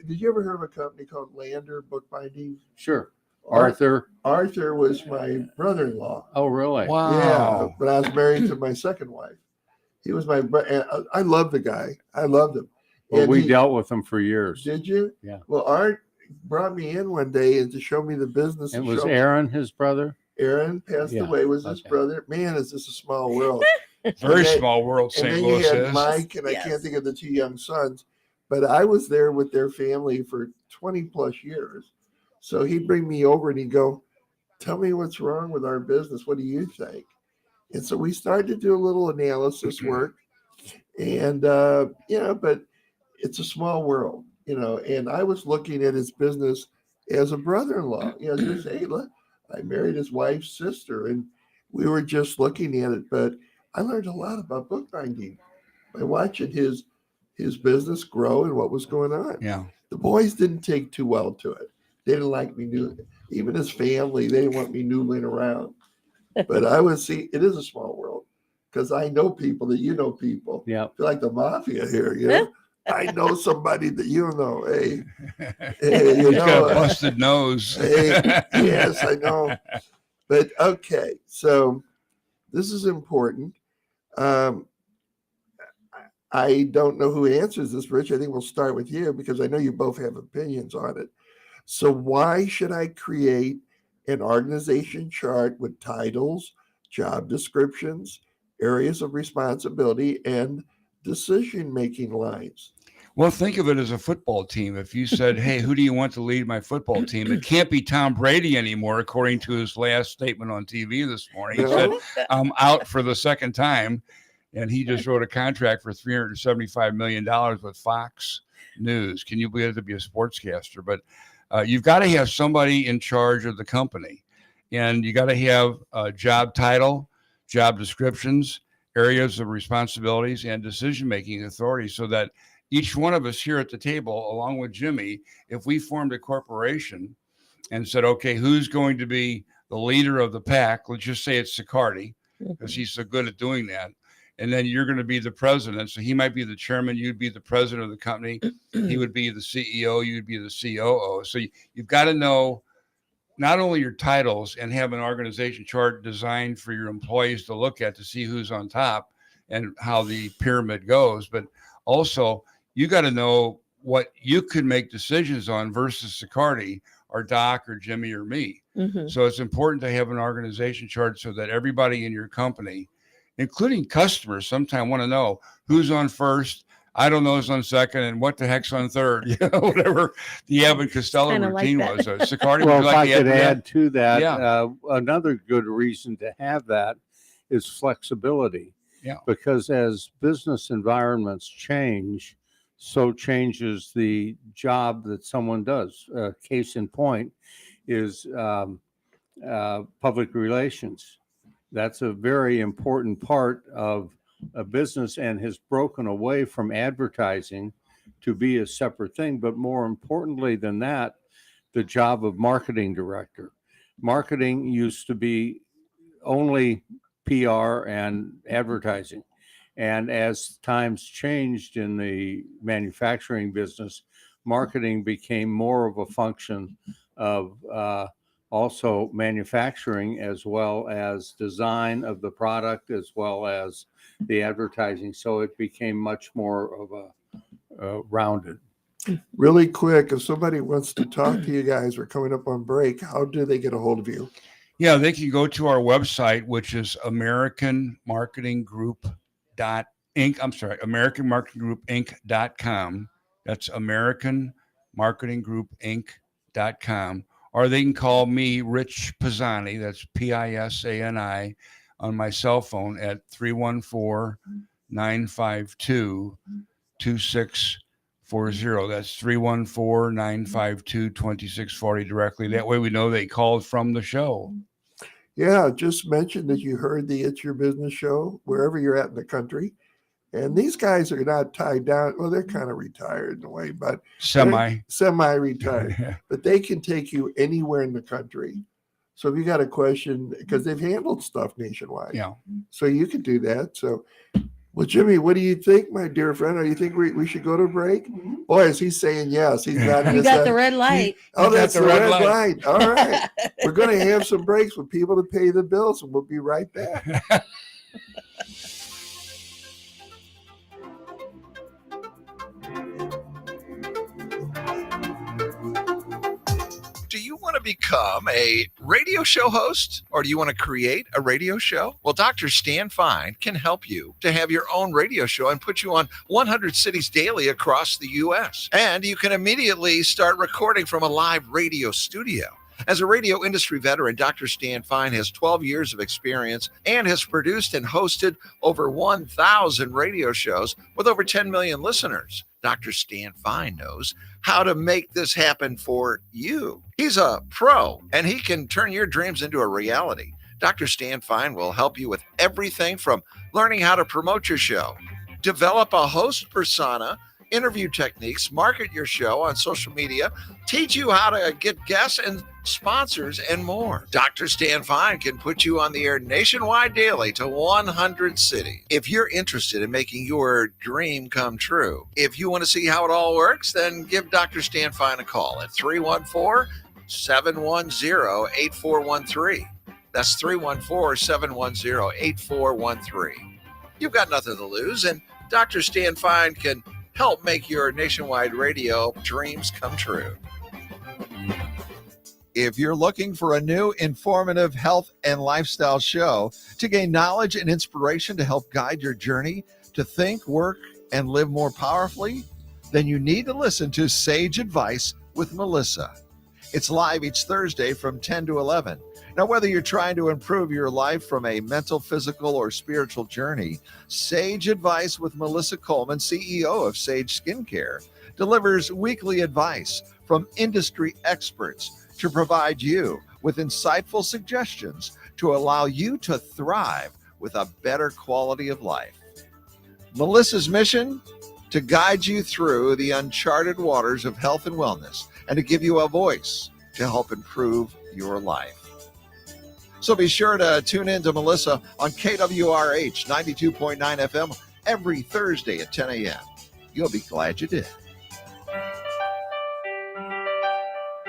[SPEAKER 3] did you ever hear of a company called Lander Bookbinding?
[SPEAKER 6] Sure. Arthur.
[SPEAKER 3] Arthur was my brother-in-law.
[SPEAKER 6] Oh, really?
[SPEAKER 5] Wow.
[SPEAKER 3] Yeah, but I was married to my second wife. He was my brother. I loved the guy. I loved him.
[SPEAKER 6] Well,
[SPEAKER 3] And
[SPEAKER 6] we
[SPEAKER 3] he-
[SPEAKER 6] dealt with them for years.
[SPEAKER 3] Did you?
[SPEAKER 6] Yeah.
[SPEAKER 3] Well, Art brought me in one day and to show me the business.
[SPEAKER 6] And
[SPEAKER 3] and
[SPEAKER 6] was
[SPEAKER 3] show-
[SPEAKER 6] Aaron his brother?
[SPEAKER 3] Aaron passed
[SPEAKER 6] Yeah,
[SPEAKER 3] away. Was his
[SPEAKER 6] okay.
[SPEAKER 3] brother? Man, is this a small world?
[SPEAKER 5] Very
[SPEAKER 3] Okay.
[SPEAKER 5] small world,
[SPEAKER 3] And
[SPEAKER 5] St.
[SPEAKER 3] then
[SPEAKER 5] Louis
[SPEAKER 3] you had
[SPEAKER 5] is.
[SPEAKER 3] Mike, and I
[SPEAKER 4] Yes.
[SPEAKER 3] can't think of the two young sons, but I was there with their family for 20 plus years. So he'd bring me over and he'd go, "Tell me what's wrong with our business. What do you think?" And so we started to do a little analysis work, and but it's a small world, and I was looking at his business as a brother-in-law, just, hey, look, I married his wife's sister, and we were just looking at it. But I learned a lot about bookbinding by watching his business grow and what was going on.
[SPEAKER 5] Yeah.
[SPEAKER 3] The boys didn't take too well to it. They didn't like me even his family, they didn't want me noodling around. But it is a small world because I know people that people.
[SPEAKER 6] Yeah.
[SPEAKER 3] I feel like the mafia here, I know somebody that know. Hey, hey,
[SPEAKER 5] He's got a busted nose.
[SPEAKER 3] Hey, yes, I know. But okay, so this is important. I don't know who answers this, Rich. I think we'll start with you because I know you both have opinions on it. So why should I create an organization chart with titles, job descriptions, areas of responsibility, and decision-making lines?
[SPEAKER 5] Well, think of it as a football team. If you said, hey, who do you want to lead my football team? It can't be Tom Brady anymore, according to his last statement on TV this morning. He said, I'm out for the second time. And he just wrote a contract for $375 million with Fox News. Can you believe it, to be a sportscaster? But you've got to have somebody in charge of the company. And you got to have a job title, job descriptions, areas of responsibilities, and decision-making authority so that each one of us here at the table, along with Jimmy, if we formed a corporation and said, okay, who's going to be the leader of the pack? Let's just say it's Sicardi, because he's so good at doing that. And then you're going to be the president. So he might be the chairman. You'd be the president of the company. He would be the CEO. You'd be the COO. So you've got to know not only your titles and have an organization chart designed for your employees to look at to see who's on top and how the pyramid goes, but also you got to know what you could make decisions on versus Sicardi or Doc or Jimmy or me.
[SPEAKER 4] Mhm.
[SPEAKER 5] So it's important to have an organization chart so that everybody in your company, including customers, sometimes want to know who's on first. I don't know who's on second and what the heck's on third. Whatever the Abbott Costello
[SPEAKER 4] Kinda like
[SPEAKER 5] routine
[SPEAKER 4] that.
[SPEAKER 5] was. Sicardi,
[SPEAKER 6] Well,
[SPEAKER 5] would you
[SPEAKER 6] if I
[SPEAKER 5] like to
[SPEAKER 6] could
[SPEAKER 5] add
[SPEAKER 6] add to that,
[SPEAKER 5] Yeah.
[SPEAKER 6] Another good reason to have that is flexibility.
[SPEAKER 5] Yeah.
[SPEAKER 6] Because as business environments change, so changes the job that someone does. Case in point is public relations. That's a very important part of a business and has broken away from advertising to be a separate thing. But more importantly than that, the job of marketing director. Marketing used to be only PR and advertising. And as times changed in the manufacturing business, marketing became more of a function of also manufacturing as well as design of the product as well as the advertising. So it became much more of a rounded.
[SPEAKER 3] Really quick, if somebody wants to talk to you guys, we're coming up on break. How do they get a hold of you?
[SPEAKER 5] Yeah, they can go to our website, which is AmericanMarketingGroupInc.com. That's AmericanMarketingGroupInc.com. Or they can call me, Rich Pisani, that's Pisani, on my cell phone at 314-952-2640. That's 314-952-2640 directly. That way we know they called from the show.
[SPEAKER 3] Yeah, just mention that you heard the It's Your Business show wherever you're at in the country. And these guys are not tied down. Well, they're kind of retired in a way, but
[SPEAKER 5] Semi.
[SPEAKER 3] semi-retired. But they can take you anywhere in the country So if you got a question, because they've handled stuff nationwide,
[SPEAKER 5] Yeah.
[SPEAKER 3] so you can do that. So, well, Jimmy, what do you think, my dear friend? Do you think we should go to break? Boy, is he saying yes? He's not.
[SPEAKER 4] You got the red light.
[SPEAKER 3] Oh,
[SPEAKER 5] got
[SPEAKER 3] that's
[SPEAKER 5] the
[SPEAKER 3] the
[SPEAKER 5] red
[SPEAKER 3] red
[SPEAKER 5] light.
[SPEAKER 3] light. All right. We're going to have some breaks with people to pay the bills, and we'll be right back.
[SPEAKER 2] Do you want to become a radio show host, or do you want to create a radio show? Well, Dr. Stan Fine can help you to have your own radio show and put you on 100 cities daily across the U.S. And you can immediately start recording from a live radio studio. As a radio industry veteran, Dr. Stan Fine has 12 years of experience and has produced and hosted over 1,000 radio shows with over 10 million listeners. Dr. Stan Fine knows how to make this happen for you. He's a pro, and he can turn your dreams into a reality. Dr. Stan Fine will help you with everything from learning how to promote your show, develop a host persona, interview techniques, market your show on social media, teach you how to get guests and sponsors, and more. Dr. Stan Fine can put you on the air nationwide daily to 100 cities. If you're interested in making your dream come true, if you want to see how it all works, then give Dr. Stan Fine a call at 314-710-8413. That's 314-710-8413. You've got nothing to lose, and Dr. Stan Fine can help make your nationwide radio dreams come true. If you're looking for a new, informative health and lifestyle show to gain knowledge and inspiration to help guide your journey to think, work, and live more powerfully, then you need to listen to Sage Advice with Melissa. It's live each Thursday from 10 to 11. Now, whether you're trying to improve your life from a mental, physical, or spiritual journey, Sage Advice with Melissa Coleman, CEO of Sage Skincare, delivers weekly advice from industry experts to provide you with insightful suggestions to allow you to thrive with a better quality of life. Melissa's mission: to guide you through the uncharted waters of health and wellness and to give you a voice to help improve your life. So be sure to tune in to Melissa on KWRH 92.9 FM every Thursday at 10 a.m. You'll be glad you did.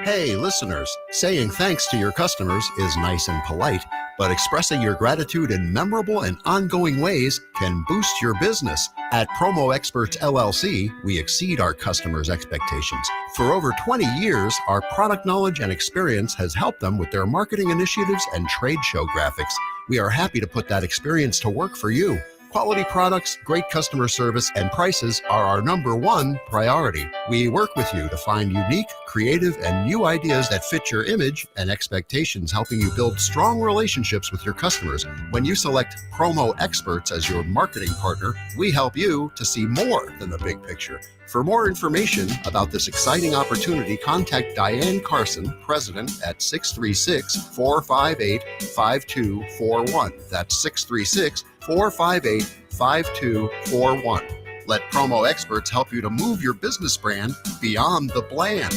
[SPEAKER 7] Hey, listeners, saying thanks to your customers is nice and polite, but expressing your gratitude in memorable and ongoing ways can boost your business. At Promo Experts LLC, we exceed our customers' expectations. For over 20 years, our product knowledge and experience has helped them with their marketing initiatives and trade show graphics. We are happy to put that experience to work for you. Quality products, great customer service, and prices are our number one priority. We work with you to find unique, creative, and new ideas that fit your image and expectations, helping you build strong relationships with your customers. When you select Promo Experts as your marketing partner, we help you to see more than the big picture. For more information about this exciting opportunity, contact Diane Carson, President, at 636-458-5241. That's 636-458-5241. Let Promo Experts help you to move your business brand beyond the bland.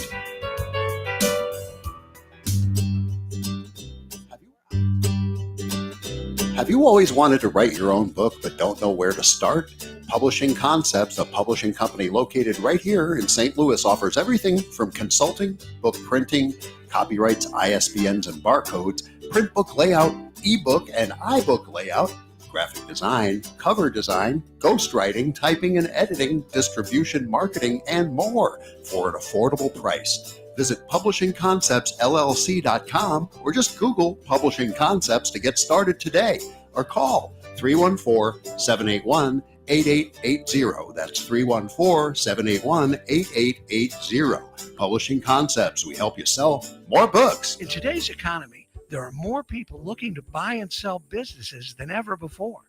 [SPEAKER 7] Have you always wanted to write your own book but don't know where to start? Publishing Concepts, a publishing company located right here in St. Louis, offers everything from consulting, book printing, copyrights, ISBNs and barcodes, print book layout, ebook and iBook layout, graphic design, cover design, ghostwriting, typing and editing, distribution, marketing, and more for an affordable price. Visit publishingconceptsllc.com or just Google Publishing Concepts to get started today, or call 314-781-8880. That's 314-781-8880. Publishing Concepts. We help you sell more books.
[SPEAKER 8] In today's economy, there are more people looking to buy and sell businesses than ever before.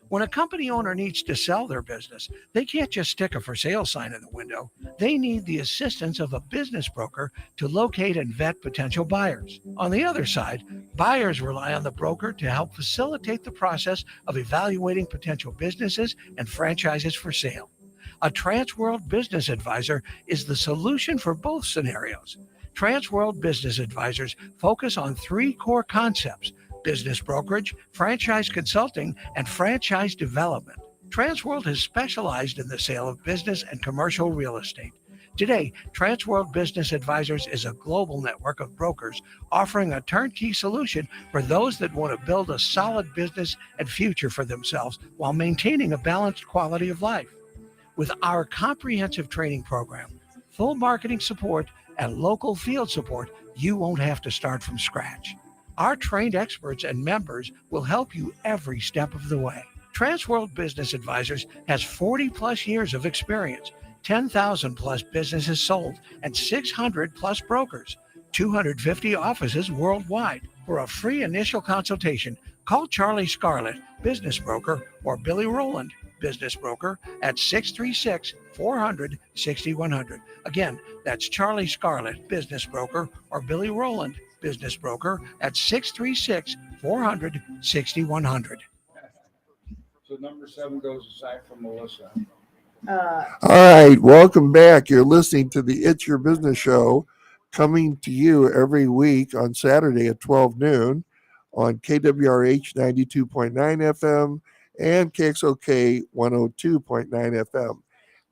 [SPEAKER 8] When a company owner needs to sell their business, they can't just stick a for sale sign in the window. They need the assistance of a business broker to locate and vet potential buyers. On the other side, buyers rely on the broker to help facilitate the process of evaluating potential businesses and franchises for sale. A Transworld Business Advisor is the solution for both scenarios. Transworld Business Advisors focus on 3 core concepts: business brokerage, franchise consulting, and franchise development. Transworld has specialized in the sale of business and commercial real estate. Today, Transworld Business Advisors is a global network of brokers offering a turnkey solution for those that want to build a solid business and future for themselves while maintaining a balanced quality of life. With our comprehensive training program, full marketing support, and local field support, you won't have to start from scratch. Our trained experts and members will help you every step of the way. Transworld Business Advisors has 40 plus years of experience, 10,000 plus businesses sold, and 600 plus brokers, 250 offices worldwide. For a free initial consultation, call Charlie Scarlett, business broker, or Billy Rowland, business broker, at 636-400-6100. Again, that's Charlie Scarlett, business broker, or Billy Rowland, business broker, at 636-400-6100.
[SPEAKER 5] So number 7 goes aside from Melissa.
[SPEAKER 3] All right, welcome back. You're listening to the It's Your Business Show, coming to you every week on Saturday at 12 noon on KWRH 92.9 FM and KXOK 102.9 FM.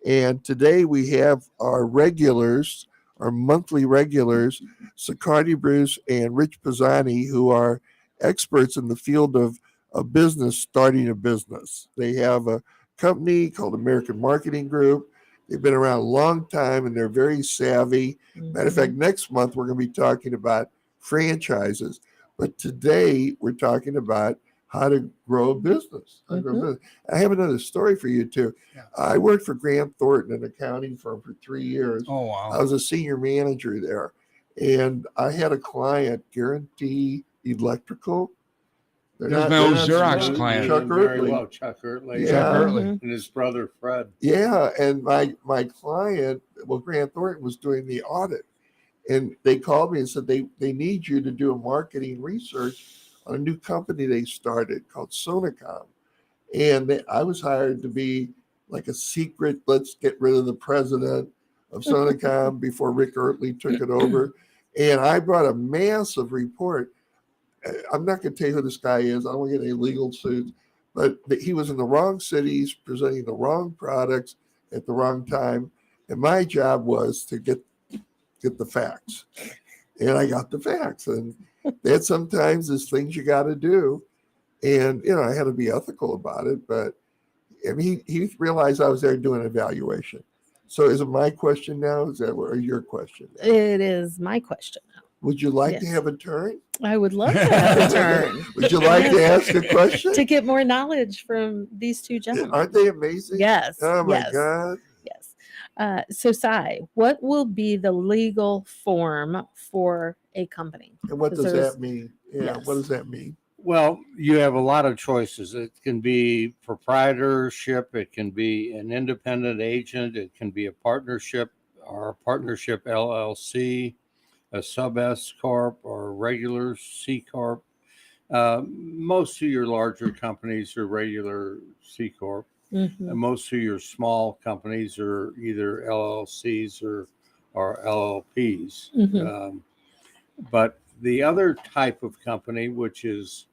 [SPEAKER 3] And today we have our regulars, our monthly regulars, Sicardi Bruce and Rich Pisani, who are experts in the field of a business, starting a business. They have a company called American Marketing Group. They've been around a long time and they're very savvy. Matter of fact, next month we're going to be talking about franchises. But today we're talking about how to grow a business. I have another story for you too.
[SPEAKER 5] Yeah.
[SPEAKER 3] I worked for Grant Thornton, an accounting firm, for 3 years.
[SPEAKER 5] Oh, wow.
[SPEAKER 3] I was a senior manager there. And I had a client, Guarantee Electrical.
[SPEAKER 5] There's my old Xerox client.
[SPEAKER 3] Chuck
[SPEAKER 6] Very
[SPEAKER 3] Ertley.
[SPEAKER 6] well, Chuck Ertley.
[SPEAKER 3] Yeah.
[SPEAKER 5] Chuck Ertley.
[SPEAKER 6] And his brother Fred.
[SPEAKER 3] Yeah, and my client, well, Grant Thornton was doing the audit, and they called me and said they need you to do a marketing research on a new company they started called Sonacom, and I was hired to be like a secret. Let's get rid of the president of Sonacom before Rick Ertley took it over, and I brought a massive report. I'm not going to tell you who this guy is. I don't want to get any legal suits. But he was in the wrong cities, presenting the wrong products at the wrong time. And my job was to get the facts. And I got the facts. And that sometimes is things you got to do. And, I had to be ethical about it. But I mean, he realized I was there doing an evaluation. So is it my question now? Is that or your question?
[SPEAKER 4] It is my question.
[SPEAKER 3] Would you like to
[SPEAKER 4] Yes.
[SPEAKER 3] have a turn?
[SPEAKER 4] I would love to have a turn
[SPEAKER 3] Would you like to ask a question?
[SPEAKER 4] to get more knowledge from these two gentlemen.
[SPEAKER 3] Aren't they amazing?
[SPEAKER 4] Yes.
[SPEAKER 3] Oh my
[SPEAKER 4] yes.
[SPEAKER 3] God.
[SPEAKER 4] Yes. So, Cy, what will be the legal form for a company?
[SPEAKER 3] And what does
[SPEAKER 4] There's-
[SPEAKER 3] that mean? Yeah,
[SPEAKER 4] yes.
[SPEAKER 3] what does that mean?
[SPEAKER 6] Well, you have a lot of choices. It can be proprietorship, it can be an independent agent, it can be a partnership or a partnership LLC, a sub S corp or a regular C corp. Most of your larger companies are regular C corp.
[SPEAKER 4] Mhm.
[SPEAKER 6] And most of your small companies are either LLCs or LLPs.
[SPEAKER 4] Mhm.
[SPEAKER 6] But the other type of company, which is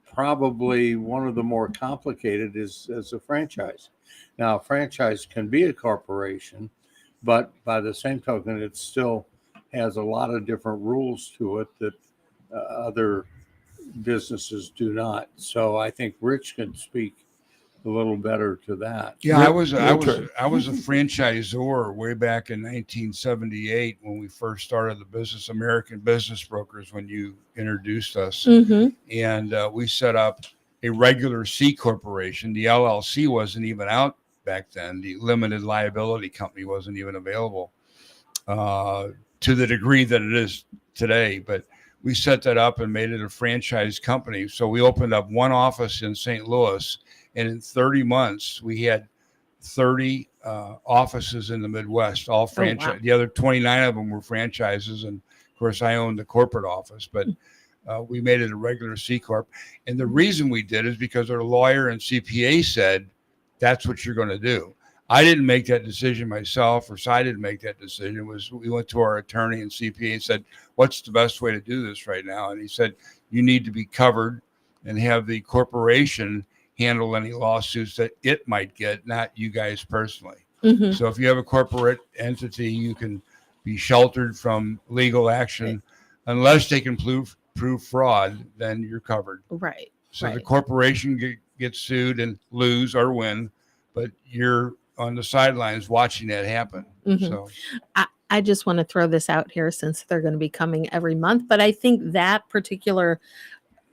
[SPEAKER 6] probably one of the more complicated, is as a franchise. Now, a franchise can be a corporation, but by the same token, it still has a lot of different rules to it that other businesses do not. So I think Rich can speak a little better to that.
[SPEAKER 5] Yeah, I was a
[SPEAKER 3] turn.
[SPEAKER 5] franchisor way back in 1978 when we first started the business, American Business Brokers, when you introduced us.
[SPEAKER 4] Mhm.
[SPEAKER 5] And we set up a regular C corporation. The LLC wasn't even out back then. The limited liability company wasn't even available to the degree that it is today. But we set that up and made it a franchise company. So we opened up one office in St. Louis, and in 30 months, we had 30 offices in the Midwest, all franchise.
[SPEAKER 4] wow.
[SPEAKER 5] The other 29 of them were franchises. And of course, I owned the corporate office, but we made it a regular C Corp. And the reason we did is because our lawyer and CPA said, that's what you're going to do. I didn't make that decision myself, or Cy didn't make that decision. We went to our attorney and CPA and said, what's the best way to do this right now? And he said, you need to be covered and have the corporation handle any lawsuits that it might get, not you guys personally.
[SPEAKER 4] Mhm.
[SPEAKER 5] So if you have a corporate entity, you can be sheltered from legal action unless they can prove fraud, then you're covered.
[SPEAKER 4] Right.
[SPEAKER 5] So the
[SPEAKER 4] Right.
[SPEAKER 5] corporation gets sued and lose or win, but you're on the sidelines watching that happen.
[SPEAKER 4] Mhm.
[SPEAKER 5] So
[SPEAKER 4] I just want to throw this out here since they're going to be coming every month, but I think that particular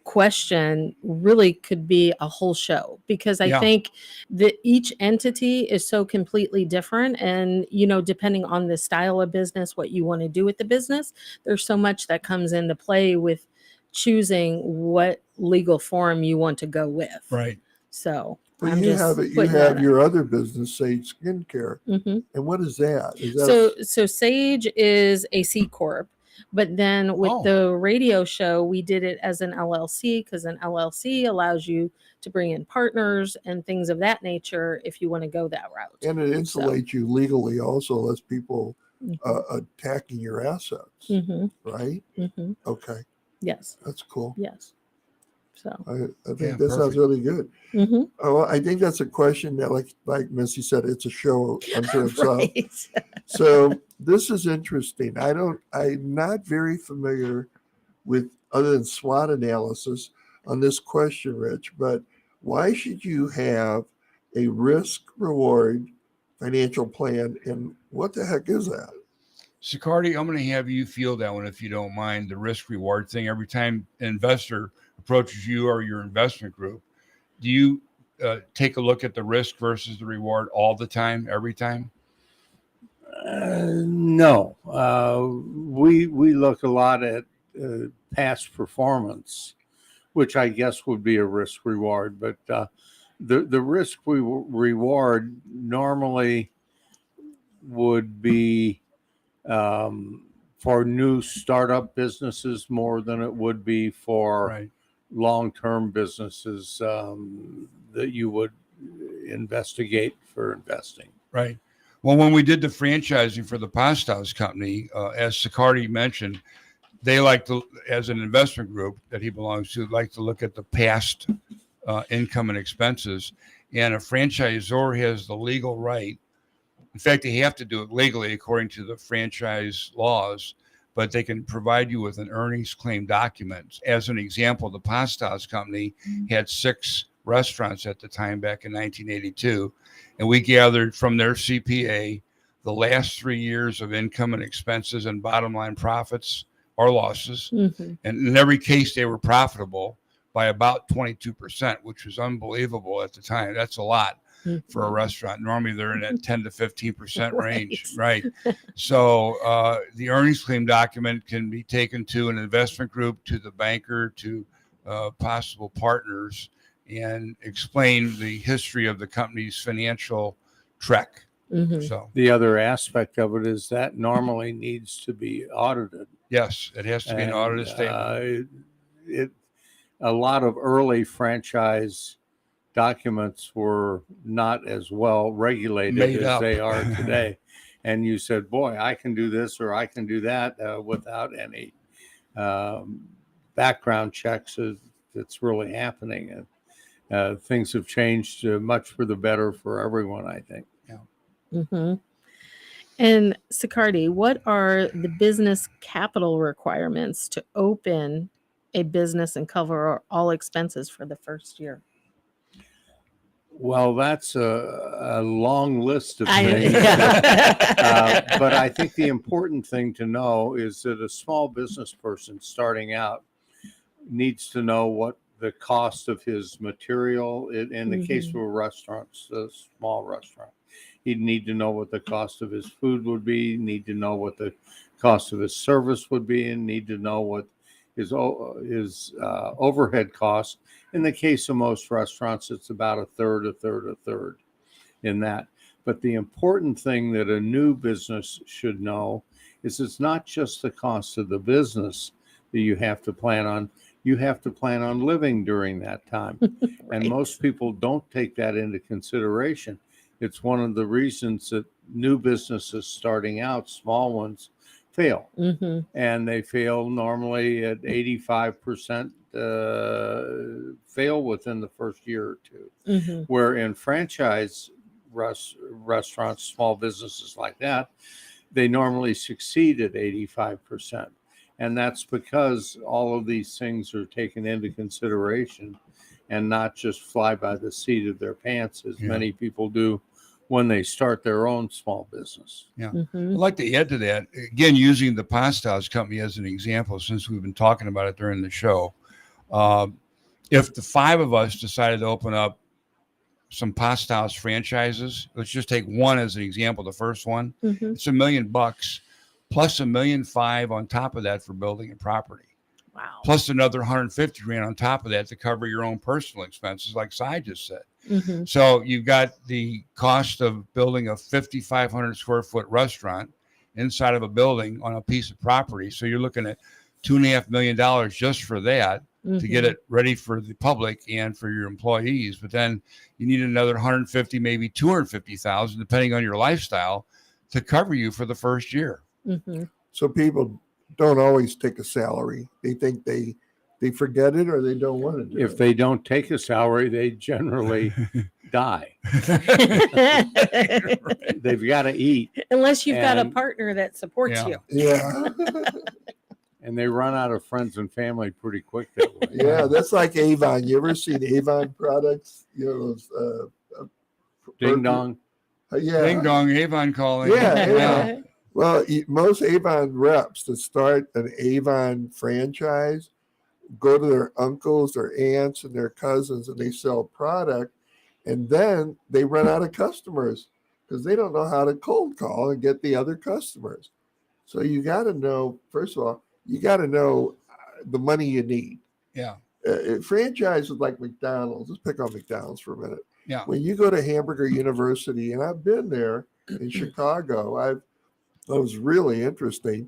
[SPEAKER 4] question really could be a whole show, because I
[SPEAKER 5] Yeah.
[SPEAKER 4] think that each entity is so completely different. And, depending on the style of business, what you want to do with the business, there's so much that comes into play with choosing what legal form you want to go with.
[SPEAKER 5] right.
[SPEAKER 4] So
[SPEAKER 3] Well,
[SPEAKER 4] I'm
[SPEAKER 3] you
[SPEAKER 4] just
[SPEAKER 3] have it. You
[SPEAKER 4] putting that
[SPEAKER 3] have
[SPEAKER 4] out.
[SPEAKER 3] your other business, Sage Skincare,
[SPEAKER 4] Mhm.
[SPEAKER 3] and what is that? Is that
[SPEAKER 4] So Sage is a C corp, but then with
[SPEAKER 5] Oh.
[SPEAKER 4] the radio show, we did it as an LLC, because an LLC allows you to bring in partners and things of that nature if you want to go that route.
[SPEAKER 3] and it insulates you legally, also lets people
[SPEAKER 4] Mhm.
[SPEAKER 3] attacking your assets,
[SPEAKER 4] Mhm.
[SPEAKER 3] right?
[SPEAKER 4] Mhm.
[SPEAKER 3] Okay,
[SPEAKER 4] Yes.
[SPEAKER 3] that's cool.
[SPEAKER 4] Yes. So.
[SPEAKER 3] I think
[SPEAKER 5] Yeah,
[SPEAKER 3] that sounds
[SPEAKER 5] perfect.
[SPEAKER 3] really good.
[SPEAKER 4] Mhm.
[SPEAKER 3] Oh, I think that's a question that, like Missy said, it's a show unto itself.
[SPEAKER 4] Right.
[SPEAKER 3] So this is interesting. I'm not very familiar with, other than SWOT analysis, on this question, Rich, but why should you have a risk reward financial plan, and what the heck is that?
[SPEAKER 5] Sicardi, I'm going to have you field that one if you don't mind, the risk reward thing. Every time an investor approaches you or your investment group, do you take a look at the risk versus the reward all the time, every time?
[SPEAKER 6] No, we look a lot at past performance, which I guess would be a risk reward. But the risk reward normally would be for new startup businesses more than it would be for
[SPEAKER 5] Right.
[SPEAKER 6] long-term businesses that you would investigate for investing.
[SPEAKER 5] Right. Well, when we did the franchising for the Pasta House Company, as Sicardi mentioned, they like to, as an investment group that he belongs to, like to look at the past income and expenses. And a franchisor has the legal right. In fact, they have to do it legally according to the franchise laws, but they can provide you with an earnings claim document. As an example, the Pasta House Company had 6 restaurants at the time back in 1982. And we gathered from their CPA the last 3 years of income and expenses and bottom line profits or losses.
[SPEAKER 4] Mhm.
[SPEAKER 5] And in every case, they were profitable by about 22%, which was unbelievable at the time. That's a lot for a
[SPEAKER 4] Mhm.
[SPEAKER 5] restaurant. Normally they're in that 10 to 15% range. Right. So the earnings claim document can be taken to an investment group, to the banker, to possible partners, and explain the history of the company's financial trek.
[SPEAKER 4] Mhm.
[SPEAKER 5] So
[SPEAKER 6] The other aspect of it is that normally needs to be audited.
[SPEAKER 5] yes, it has to be an audited statement.
[SPEAKER 6] A lot of early franchise documents were not as well regulated
[SPEAKER 5] Made
[SPEAKER 6] as
[SPEAKER 5] up.
[SPEAKER 6] they are today. And you said, boy, I can do this or I can do that without any background checks that's really happening. And things have changed much for the better for everyone, I think.
[SPEAKER 4] Mhm. And Sicardi, what are the business capital requirements to open a business and cover all expenses for the first year?
[SPEAKER 6] Well, that's a long list of
[SPEAKER 4] I-
[SPEAKER 6] things.
[SPEAKER 4] yeah.
[SPEAKER 6] But I think the important thing to know is that a small business person starting out needs to know what the cost of his material, in the case of a restaurant, a small restaurant, he'd need to know what the cost of his food would be, need to know what the cost of his service would be, and need to know what his overhead costs. In the case of most restaurants, it's about a third in that. But the important thing that a new business should know is it's not just the cost of the business that you have to plan on. You have to plan on living during that time.
[SPEAKER 4] Right.
[SPEAKER 6] And most people don't take that into consideration. It's one of the reasons that new businesses starting out, small ones, fail.
[SPEAKER 4] Mm-hmm.
[SPEAKER 6] And they fail normally at 85% fail within the first year or two.
[SPEAKER 4] Mm-hmm.
[SPEAKER 6] Where in franchise restaurants, small businesses like that, they normally succeed at 85%. And that's because all of these things are taken into consideration and not just fly by the seat of their pants, as
[SPEAKER 5] Yeah.
[SPEAKER 6] many people do when they start their own small business.
[SPEAKER 4] Mm-hmm.
[SPEAKER 5] I'd like to add to that, again, using the Pasta House Company as an example, since we've been talking about it during the show. If the five of us decided to open up some Pasta House franchises, let's just take one as an example, the first one,
[SPEAKER 4] Mm-hmm.
[SPEAKER 5] it's $1 million plus $1.5 million on top of that for building and property,
[SPEAKER 4] Wow.
[SPEAKER 5] plus another 150 grand on top of that to cover your own personal expenses, like Cy just said.
[SPEAKER 4] Mm-hmm.
[SPEAKER 5] So you've got the cost of building a 5,500 square foot restaurant inside of a building on a piece of property. So you're looking at $2.5 million just for that to get it ready for the public and for your employees. But then you need another 150, maybe 250,000, depending on your lifestyle, to cover you for the first year.
[SPEAKER 4] Mm-hmm.
[SPEAKER 3] So people don't always take a salary. They think they forget it or they don't want to do
[SPEAKER 6] If
[SPEAKER 3] it.
[SPEAKER 6] they don't take a salary, they generally die. They've got to eat,
[SPEAKER 4] Unless you've got a
[SPEAKER 6] And-
[SPEAKER 4] partner that supports
[SPEAKER 5] Yeah.
[SPEAKER 4] you.
[SPEAKER 3] Yeah.
[SPEAKER 6] and they run out of friends and family pretty quick that way.
[SPEAKER 3] Yeah, that's like Avon. You ever seen Avon products? You know, those,
[SPEAKER 6] Ding dong.
[SPEAKER 3] Yeah.
[SPEAKER 5] Ding dong, Avon calling.
[SPEAKER 3] Yeah, yeah. Well, most Avon reps that start an Avon franchise go to their uncles, their aunts, and their cousins, and they sell product, and then they run out of customers because they don't know how to cold call and get the other customers. So you got to know, first of all, you got to know the money you need.
[SPEAKER 5] Yeah.
[SPEAKER 3] Franchise is like McDonald's. Let's pick on McDonald's for a minute.
[SPEAKER 5] Yeah.
[SPEAKER 3] When you go to Hamburger University, and I've been there in Chicago, that was really interesting.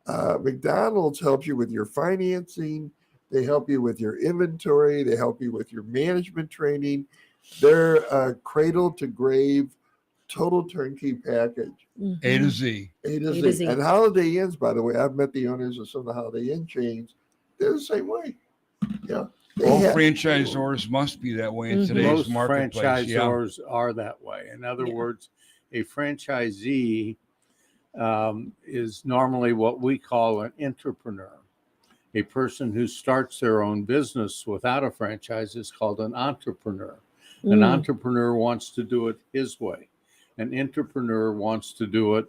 [SPEAKER 3] McDonald's helps you with your financing. They help you with your inventory. They help you with your management training. They're a cradle to grave, total turnkey package.
[SPEAKER 5] A to Z.
[SPEAKER 3] A to
[SPEAKER 4] A
[SPEAKER 3] Z.
[SPEAKER 4] to Z.
[SPEAKER 3] And Holiday Inns, by the way, I've met the owners of some of the Holiday Inn chains. They're the same way. Yeah. They
[SPEAKER 5] All
[SPEAKER 3] have-
[SPEAKER 5] franchisors must be that way in
[SPEAKER 4] Mhm.
[SPEAKER 5] today's
[SPEAKER 6] Most
[SPEAKER 5] marketplace. Yeah.
[SPEAKER 6] franchisors are that way. In other
[SPEAKER 4] Yeah.
[SPEAKER 6] words, a franchisee is normally what we call an entrepreneur. A person who starts their own business without a franchise is called an entrepreneur. An
[SPEAKER 4] Mm.
[SPEAKER 6] entrepreneur wants to do it his way. An entrepreneur wants to do it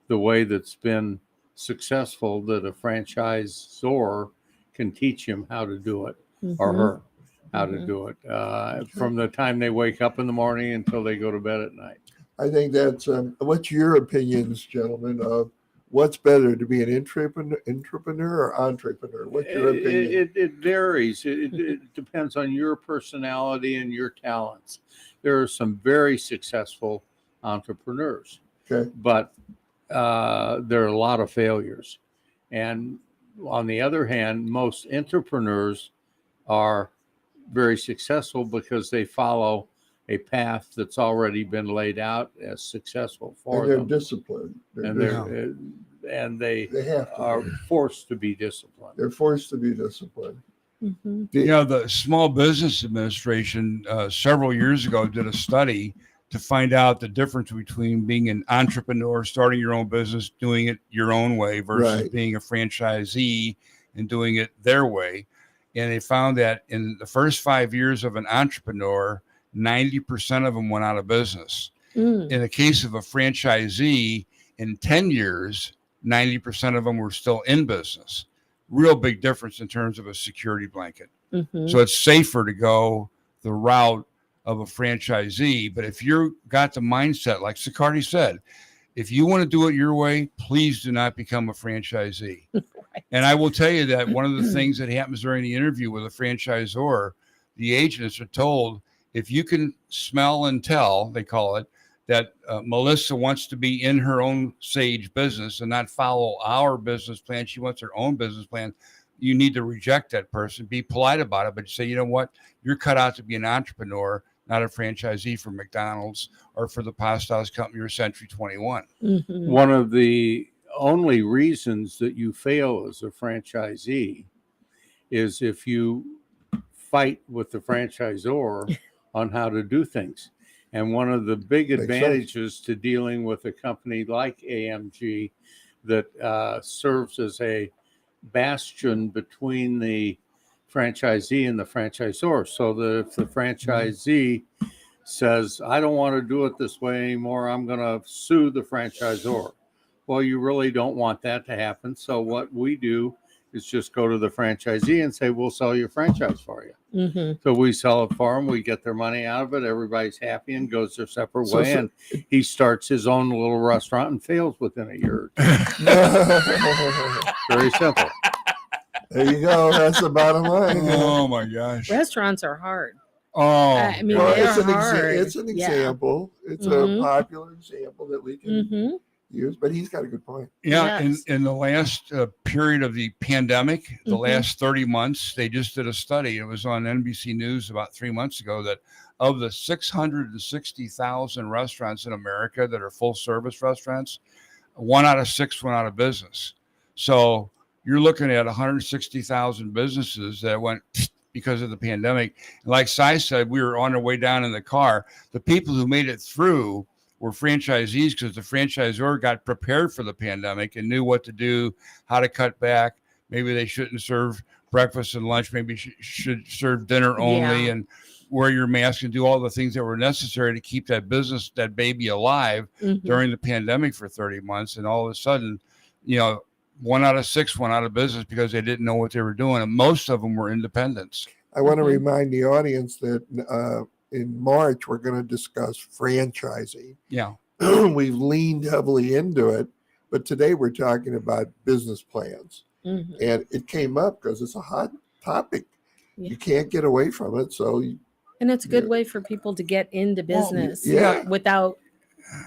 [SPEAKER 6] the way that's been successful, that a franchisor can teach him how to do it, or
[SPEAKER 4] Mhm.
[SPEAKER 6] her how to
[SPEAKER 4] Mhm.
[SPEAKER 6] do it, from the time they wake up in the morning until they go to bed at night.
[SPEAKER 3] I think that's what's your opinions, gentlemen, of what's better to be an entrepreneur or entrepreneur? What's your opinion?
[SPEAKER 6] It varies. It depends on your personality and your talents. There are some very successful entrepreneurs,
[SPEAKER 3] Okay.
[SPEAKER 6] but there are a lot of failures. And on the other hand, most entrepreneurs are very successful because they follow a path that's already been laid out as successul for
[SPEAKER 3] And they're
[SPEAKER 6] them,
[SPEAKER 3] disciplined.
[SPEAKER 6] and they
[SPEAKER 3] they have to.
[SPEAKER 6] are forced to be disciplined.
[SPEAKER 3] They're forced to be disciplined.
[SPEAKER 4] Mhm.
[SPEAKER 5] You know, the Small Business Administration several years ago did a study to find out the difference between being an entrepreneur, starting your own business, doing it your own way, versus
[SPEAKER 3] Right.
[SPEAKER 5] being a franchisee and doing it their way. And they found that in the first 5 years of an entrepreneur, 90% of them went out of business.
[SPEAKER 4] Mm.
[SPEAKER 5] In the case of a franchisee, in 10 years, 90% of them were still in business. Real big difference in terms of a security blanket.
[SPEAKER 4] Mhm.
[SPEAKER 5] So it's safer to go the route of a franchisee. But if you've got the mindset, like Sicardi said, if you want to do it your way, please do not become a franchisee. And I will tell you that one of the things that happens during the interview with a franchisor, the agents are told, if you can smell and tell, they call it, that Melissa wants to be in her own sage business and not follow our business plan. She wants her own business plan. You need to reject that person, be polite about it, but say, you know what? You're cut out to be an entrepreneur. not a franchisee for McDonald's or for the Pasta House Company or Century 21.
[SPEAKER 4] Mhm.
[SPEAKER 6] One of the only reasons that you fail as a franchisee is if you fight with the franchisor on how to do things. And one of the big
[SPEAKER 3] Makes sense.
[SPEAKER 6] advantages to dealing with a company like AMG that serves as a bastion between the franchisee and the franchisor. So that if the franchisee says, I don't want to do it this way anymore, I'm going to sue the franchisor. Well, you really don't want that to happen. So what we do is just go to the franchisee and say, we'll sell your franchise for you.
[SPEAKER 4] Mhm.
[SPEAKER 6] So we sell it for them. We get their money out of it. Everybody's happy and goes their separate
[SPEAKER 3] So-
[SPEAKER 6] way.
[SPEAKER 3] so-
[SPEAKER 6] And he starts his own little restaurant and fails within a year. Very simple.
[SPEAKER 3] There you go. That's the bottom line.
[SPEAKER 5] Oh my gosh.
[SPEAKER 4] Restaurants are hard.
[SPEAKER 5] Oh,
[SPEAKER 4] I mean,
[SPEAKER 3] Well,
[SPEAKER 4] they
[SPEAKER 3] it's
[SPEAKER 4] are
[SPEAKER 3] an,
[SPEAKER 4] hard.
[SPEAKER 3] it's an
[SPEAKER 4] Yeah.
[SPEAKER 3] example. It's
[SPEAKER 4] Mhm.
[SPEAKER 3] a popular example that we can
[SPEAKER 4] Hmm.
[SPEAKER 3] use, but he's got a good point.
[SPEAKER 5] yeah.
[SPEAKER 4] Yes.
[SPEAKER 5] In the last period of the pandemic, the
[SPEAKER 4] Mhm.
[SPEAKER 5] last 30 months, they just did a study. It was on NBC News about 3 months ago that of the 660,000 restaurants in America that are full service restaurants, 1 out of 6 went out of business. So you're looking at 160,000 businesses that went because of the pandemic. And like Cy said, we were on our way down in the car. The people who made it through were franchisees because the franchisor got prepared for the pandemic and knew what to do, how to cut back. Maybe they shouldn't serve breakfast and lunch. Maybe should serve dinner only
[SPEAKER 4] Yeah.
[SPEAKER 5] and wear your mask and do all the things that were necessary to keep that business, that baby alive
[SPEAKER 4] Mhm.
[SPEAKER 5] during the pandemic for 30 months. And all of a sudden, 1 out of 6 went out of business because they didn't know what they were doing. And most of them were independents.
[SPEAKER 3] I want to
[SPEAKER 4] Mhm.
[SPEAKER 3] remind the audience that in March, we're going to discuss franchising.
[SPEAKER 5] Yeah.
[SPEAKER 3] We've leaned heavily into it, but today we're talking about business plans.
[SPEAKER 4] Mhm.
[SPEAKER 3] And it came up because it's a hot topic.
[SPEAKER 4] Yeah.
[SPEAKER 3] You can't get away from it. So,
[SPEAKER 4] And it's a good
[SPEAKER 3] Yeah.
[SPEAKER 4] way for people to get into
[SPEAKER 5] Well,
[SPEAKER 4] business
[SPEAKER 3] yeah.
[SPEAKER 4] without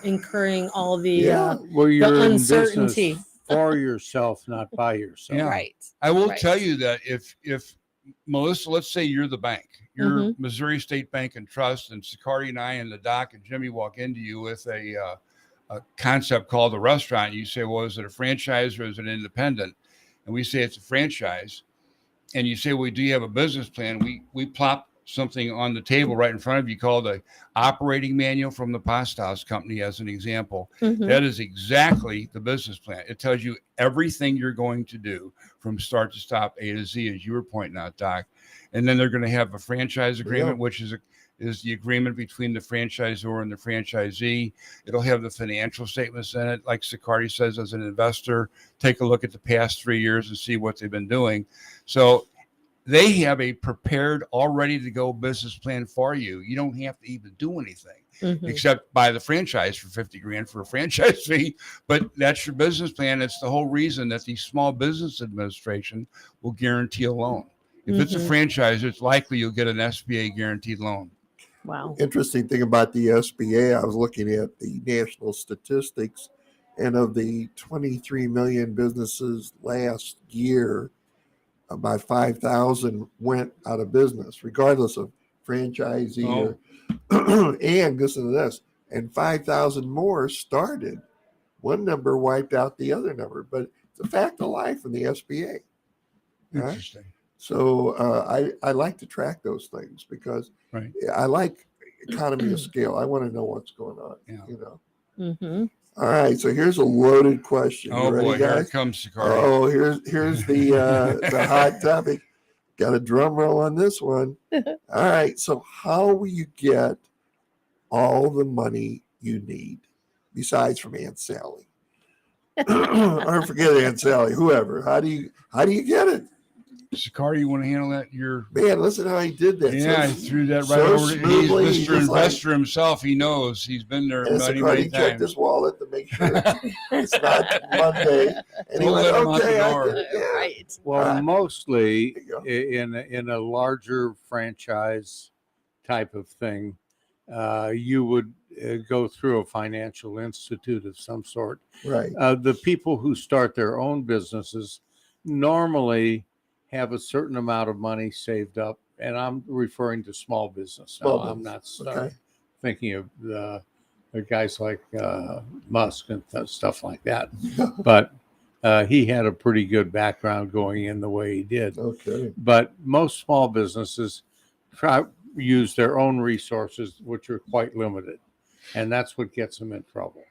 [SPEAKER 4] incurring all the
[SPEAKER 3] Yeah.
[SPEAKER 6] Well, you're in
[SPEAKER 4] uncertainty.
[SPEAKER 6] business for yourself, not by yourself.
[SPEAKER 5] Yeah.
[SPEAKER 4] right.
[SPEAKER 5] I will
[SPEAKER 4] Right.
[SPEAKER 5] tell you that if Melissa, let's say you're the bank, you're
[SPEAKER 4] Mm-hmm.
[SPEAKER 5] Missouri State Bank and Trust, and Sicardi and I and the doc and Jimmy walk into you with a concept called a restaurant. You say, well, is it a franchise or is it independent? And we say it's a franchise. And you say, well, do you have a business plan? We plop something on the table right in front of you called a operating manual from the Pasta House Company as an example.
[SPEAKER 4] Mhm.
[SPEAKER 5] That is exactly the business plan. It tells you everything you're going to do from start to stop, A to Z, as you were pointing out, Doc. And then they're going to have a franchise agreement, which is the agreement between the franchisor and the franchisee. It'll have the financial statements in it. Like Sicardi says, as an investor, take a look at the past 3 years and see what they've been doing. So they have a prepared, all ready to go business plan for you. You don't have to even do anything
[SPEAKER 4] Mhm.
[SPEAKER 5] except buy the franchise for 50 grand for a franchise fee. But that's your business plan. It's the whole reason that the Small Business Administration will guarantee a loan. If it's a
[SPEAKER 4] Mhm.
[SPEAKER 5] franchise, it's likely you'll get an SBA guaranteed loan.
[SPEAKER 4] Wow.
[SPEAKER 3] interesting thing about the SBA, I was looking at the national statistics, and of the 23 million businesses last year, about 5,000 went out of business, regardless of franchisee or, and listen to this, and 5,000 more started. One number wiped out the other number, but it's a fact of life in the SBA. Right?
[SPEAKER 5] Interesting.
[SPEAKER 3] So I like to track those things because
[SPEAKER 5] Right.
[SPEAKER 3] I like economy of scale. I want to know what's going on.
[SPEAKER 5] Yeah.
[SPEAKER 3] You know.
[SPEAKER 4] Hmm.
[SPEAKER 3] All right. So here's a loaded question.
[SPEAKER 5] Oh
[SPEAKER 3] You ready,
[SPEAKER 5] boy, here
[SPEAKER 3] guys?
[SPEAKER 5] it comes, Sicardi.
[SPEAKER 3] Oh, here's the hot topic. Got a drum roll on this one. All right. So how will you get all the money you need besides from Aunt Sally? Or forget Aunt Sally, whoever. How do you get it?
[SPEAKER 5] Sicardi, you want to handle that?
[SPEAKER 3] Man, listen how he did that.
[SPEAKER 5] Yeah,
[SPEAKER 3] So-
[SPEAKER 5] he threw that right
[SPEAKER 3] so
[SPEAKER 5] over.
[SPEAKER 3] smoothly,
[SPEAKER 5] He's
[SPEAKER 3] he's
[SPEAKER 5] Mr.
[SPEAKER 3] just like-
[SPEAKER 5] Investor himself. He knows. He's been there
[SPEAKER 3] and
[SPEAKER 5] many,
[SPEAKER 3] Sicardi
[SPEAKER 5] many
[SPEAKER 3] checked
[SPEAKER 5] times.
[SPEAKER 3] his wallet to make sure it's not Monday. And he
[SPEAKER 5] Don't
[SPEAKER 3] went,
[SPEAKER 5] let him out the
[SPEAKER 3] okay, I
[SPEAKER 5] door."
[SPEAKER 3] did it. Yeah.
[SPEAKER 4] Right.
[SPEAKER 6] Well, mostly
[SPEAKER 3] There you go.
[SPEAKER 6] in a larger franchise type of thing, you would go through a financial institute of some sort.
[SPEAKER 3] Right.
[SPEAKER 6] The people who start their own businesses normally have a certain amount of money saved up and I'm referring to small business.
[SPEAKER 3] Small
[SPEAKER 6] Now, I'm not
[SPEAKER 3] business, okay.
[SPEAKER 6] thinking of the guys like Musk and stuff like that. But he had a pretty good background going in the way he did.
[SPEAKER 3] Okay.
[SPEAKER 6] But most small businesses use their own resources, which are quite limited, and that's what gets them in trouble.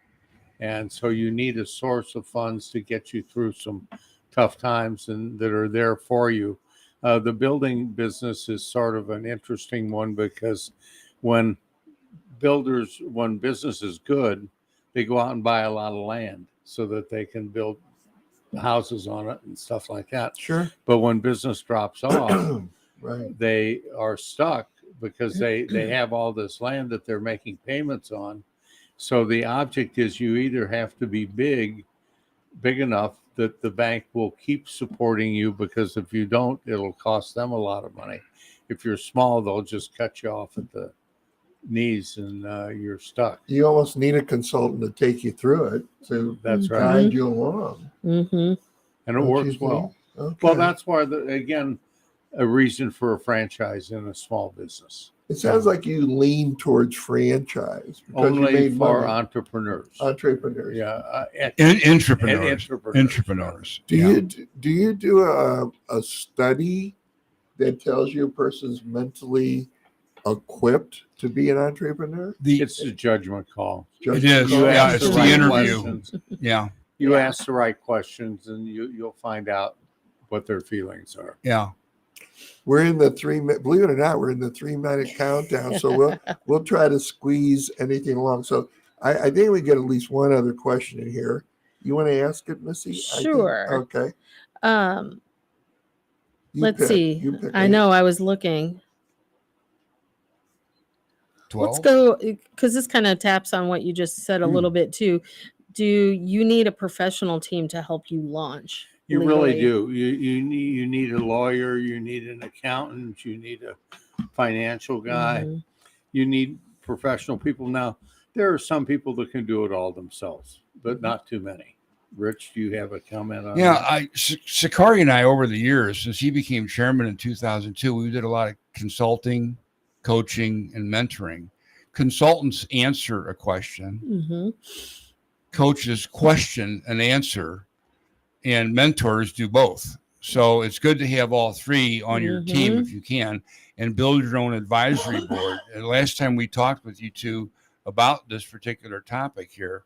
[SPEAKER 6] And so you need a source of funds to get you through some tough times and that are there for you. The building business is sort of an interesting one because when business is good, they go out and buy a lot of land so that they can build houses on it and stuff like that.
[SPEAKER 3] Sure.
[SPEAKER 6] But when business drops off,
[SPEAKER 3] Right.
[SPEAKER 6] they are stuck because they have all this land that they're making payments on. So the object is you either have to be big enough that the bank will keep supporting you, because if you don't, it'll cost them a lot of money. If you're small, they'll just cut you off at the knees and you're stuck.
[SPEAKER 3] You almost need a consultant to take you through it to
[SPEAKER 6] That's right.
[SPEAKER 3] guide you along.
[SPEAKER 4] Mm-hmm.
[SPEAKER 6] And it
[SPEAKER 3] Don't you
[SPEAKER 6] works
[SPEAKER 3] think?
[SPEAKER 6] well.
[SPEAKER 3] Okay.
[SPEAKER 6] Well, that's why, again, a reason for a franchise in a small business.
[SPEAKER 3] It sounds like you lean towards franchise because you
[SPEAKER 6] Only
[SPEAKER 3] made
[SPEAKER 6] for
[SPEAKER 3] money.
[SPEAKER 6] entrepreneurs.
[SPEAKER 3] Entrepreneurs.
[SPEAKER 6] Yeah.
[SPEAKER 5] Entrepreneurs.
[SPEAKER 6] Entrepreneurs.
[SPEAKER 5] Entrepreneurs.
[SPEAKER 3] Do
[SPEAKER 5] Yeah.
[SPEAKER 3] you do a study that tells you a person's mentally equipped to be an entrepreneur?
[SPEAKER 6] It's a judgment call.
[SPEAKER 5] It is.
[SPEAKER 6] You
[SPEAKER 5] Yeah,
[SPEAKER 6] ask
[SPEAKER 5] it's
[SPEAKER 6] the
[SPEAKER 5] the
[SPEAKER 6] right
[SPEAKER 5] interview.
[SPEAKER 6] questions.
[SPEAKER 5] Yeah.
[SPEAKER 6] You
[SPEAKER 4] Yeah.
[SPEAKER 6] ask the right questions, and you'll find out what their feelings are.
[SPEAKER 5] Yeah.
[SPEAKER 3] We're in the believe it or not, we're in the 3-minute countdown. So we'll try to squeeze anything along. So I think we get at least one other question in here. You want to ask it, Missy?
[SPEAKER 4] Sure.
[SPEAKER 3] Okay. You
[SPEAKER 4] Let's
[SPEAKER 3] pick.
[SPEAKER 4] see.
[SPEAKER 3] You pick
[SPEAKER 4] I
[SPEAKER 3] it.
[SPEAKER 4] know I was looking.
[SPEAKER 5] 12.
[SPEAKER 4] Let's go, because this kind of taps on what you just said a little bit too. Do you need a professional team to help you launch?
[SPEAKER 6] You really
[SPEAKER 4] legally?
[SPEAKER 6] do. You need a lawyer. You need an accountant. You need a financial guy.
[SPEAKER 4] Mhm.
[SPEAKER 6] You need professional people. Now, there are some people that can do it all themselves, but not too many. Rich, do you have a comment on
[SPEAKER 5] Yeah,
[SPEAKER 6] that?
[SPEAKER 5] Sakari and I, over the years, since he became chairman in 2002, we did a lot of consulting, coaching, and mentoring. Consultants answer a question,
[SPEAKER 4] Mhm.
[SPEAKER 5] coaches question and answer, and mentors do both. So it's good to have all three on your team if you can, and build your own advisory board. And last time we talked with you two about this particular topic here,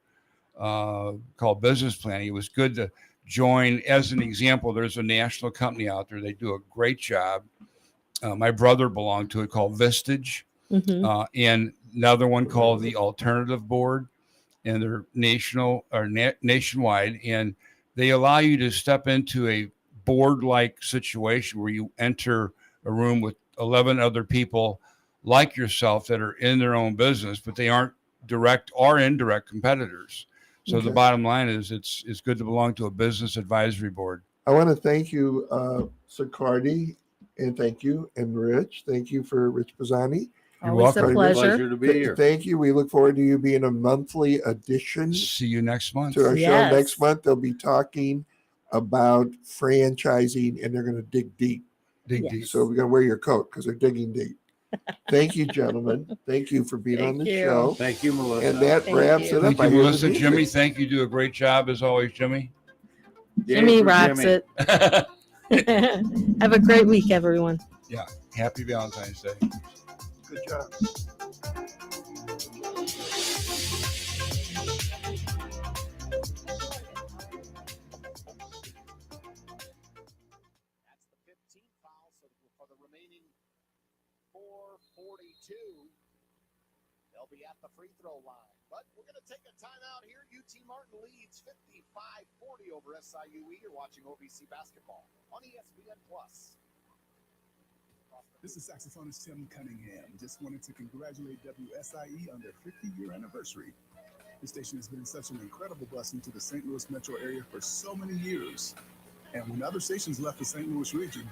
[SPEAKER 5] called business planning, it was good to join. As an example, there's a national company out there. They do a great job. My brother belonged to it, called Vistage, and another one called the Alternative Board, and they're nationwide, and they allow you to step into a board-like situation where you enter a room with 11 other people like yourself that are in their own business, but they aren't direct or indirect competitors. So the
[SPEAKER 3] Okay.
[SPEAKER 5] bottom line is it's good to belong to a business advisory board.
[SPEAKER 3] I want to thank you, Sicardi, and thank you, and Rich. Thank you for Rich Pisani.
[SPEAKER 5] You're
[SPEAKER 4] Always a
[SPEAKER 5] welcome.
[SPEAKER 4] pleasure.
[SPEAKER 6] to be here.
[SPEAKER 3] Thank you. We look forward to you being a monthly addition
[SPEAKER 5] See you next month.
[SPEAKER 3] to our show
[SPEAKER 4] Yes.
[SPEAKER 3] next month. They'll be talking about franchising, and they're going to dig deep.
[SPEAKER 5] Dig
[SPEAKER 4] Yes.
[SPEAKER 5] deep.
[SPEAKER 3] So we're going to wear your coat because they're digging deep. Thank you, gentlemen. Thank you for being on
[SPEAKER 4] Thank
[SPEAKER 3] the
[SPEAKER 4] you.
[SPEAKER 3] show.
[SPEAKER 6] Thank you, Melissa.
[SPEAKER 3] And that
[SPEAKER 4] Thank
[SPEAKER 3] wraps
[SPEAKER 4] you.
[SPEAKER 3] it
[SPEAKER 5] Thank
[SPEAKER 3] up.
[SPEAKER 5] you,
[SPEAKER 3] I hear the
[SPEAKER 5] Melissa.
[SPEAKER 3] music.
[SPEAKER 5] Jimmy, thank you. Do a great job as always, Jimmy.
[SPEAKER 6] Yay
[SPEAKER 4] Jimmy
[SPEAKER 6] for
[SPEAKER 4] rocks
[SPEAKER 6] Jimmy.
[SPEAKER 4] it. Have a great week, everyone.
[SPEAKER 5] Happy Valentine's Day.
[SPEAKER 3] Good job.
[SPEAKER 9] That's the 15th foul. So for the remaining 4:42, they'll be at the free throw line. But we're going to take a timeout here. UT Martin leads 55-40 over SIUE. You're watching OVC basketball on ESPN Plus.
[SPEAKER 10] This is saxophonist Tim Cunningham. Just wanted to congratulate WSIE on their 50-year anniversary. The station has been such an incredible blessing to the St. Louis metro area for so many years. And when other stations left the St. Louis region,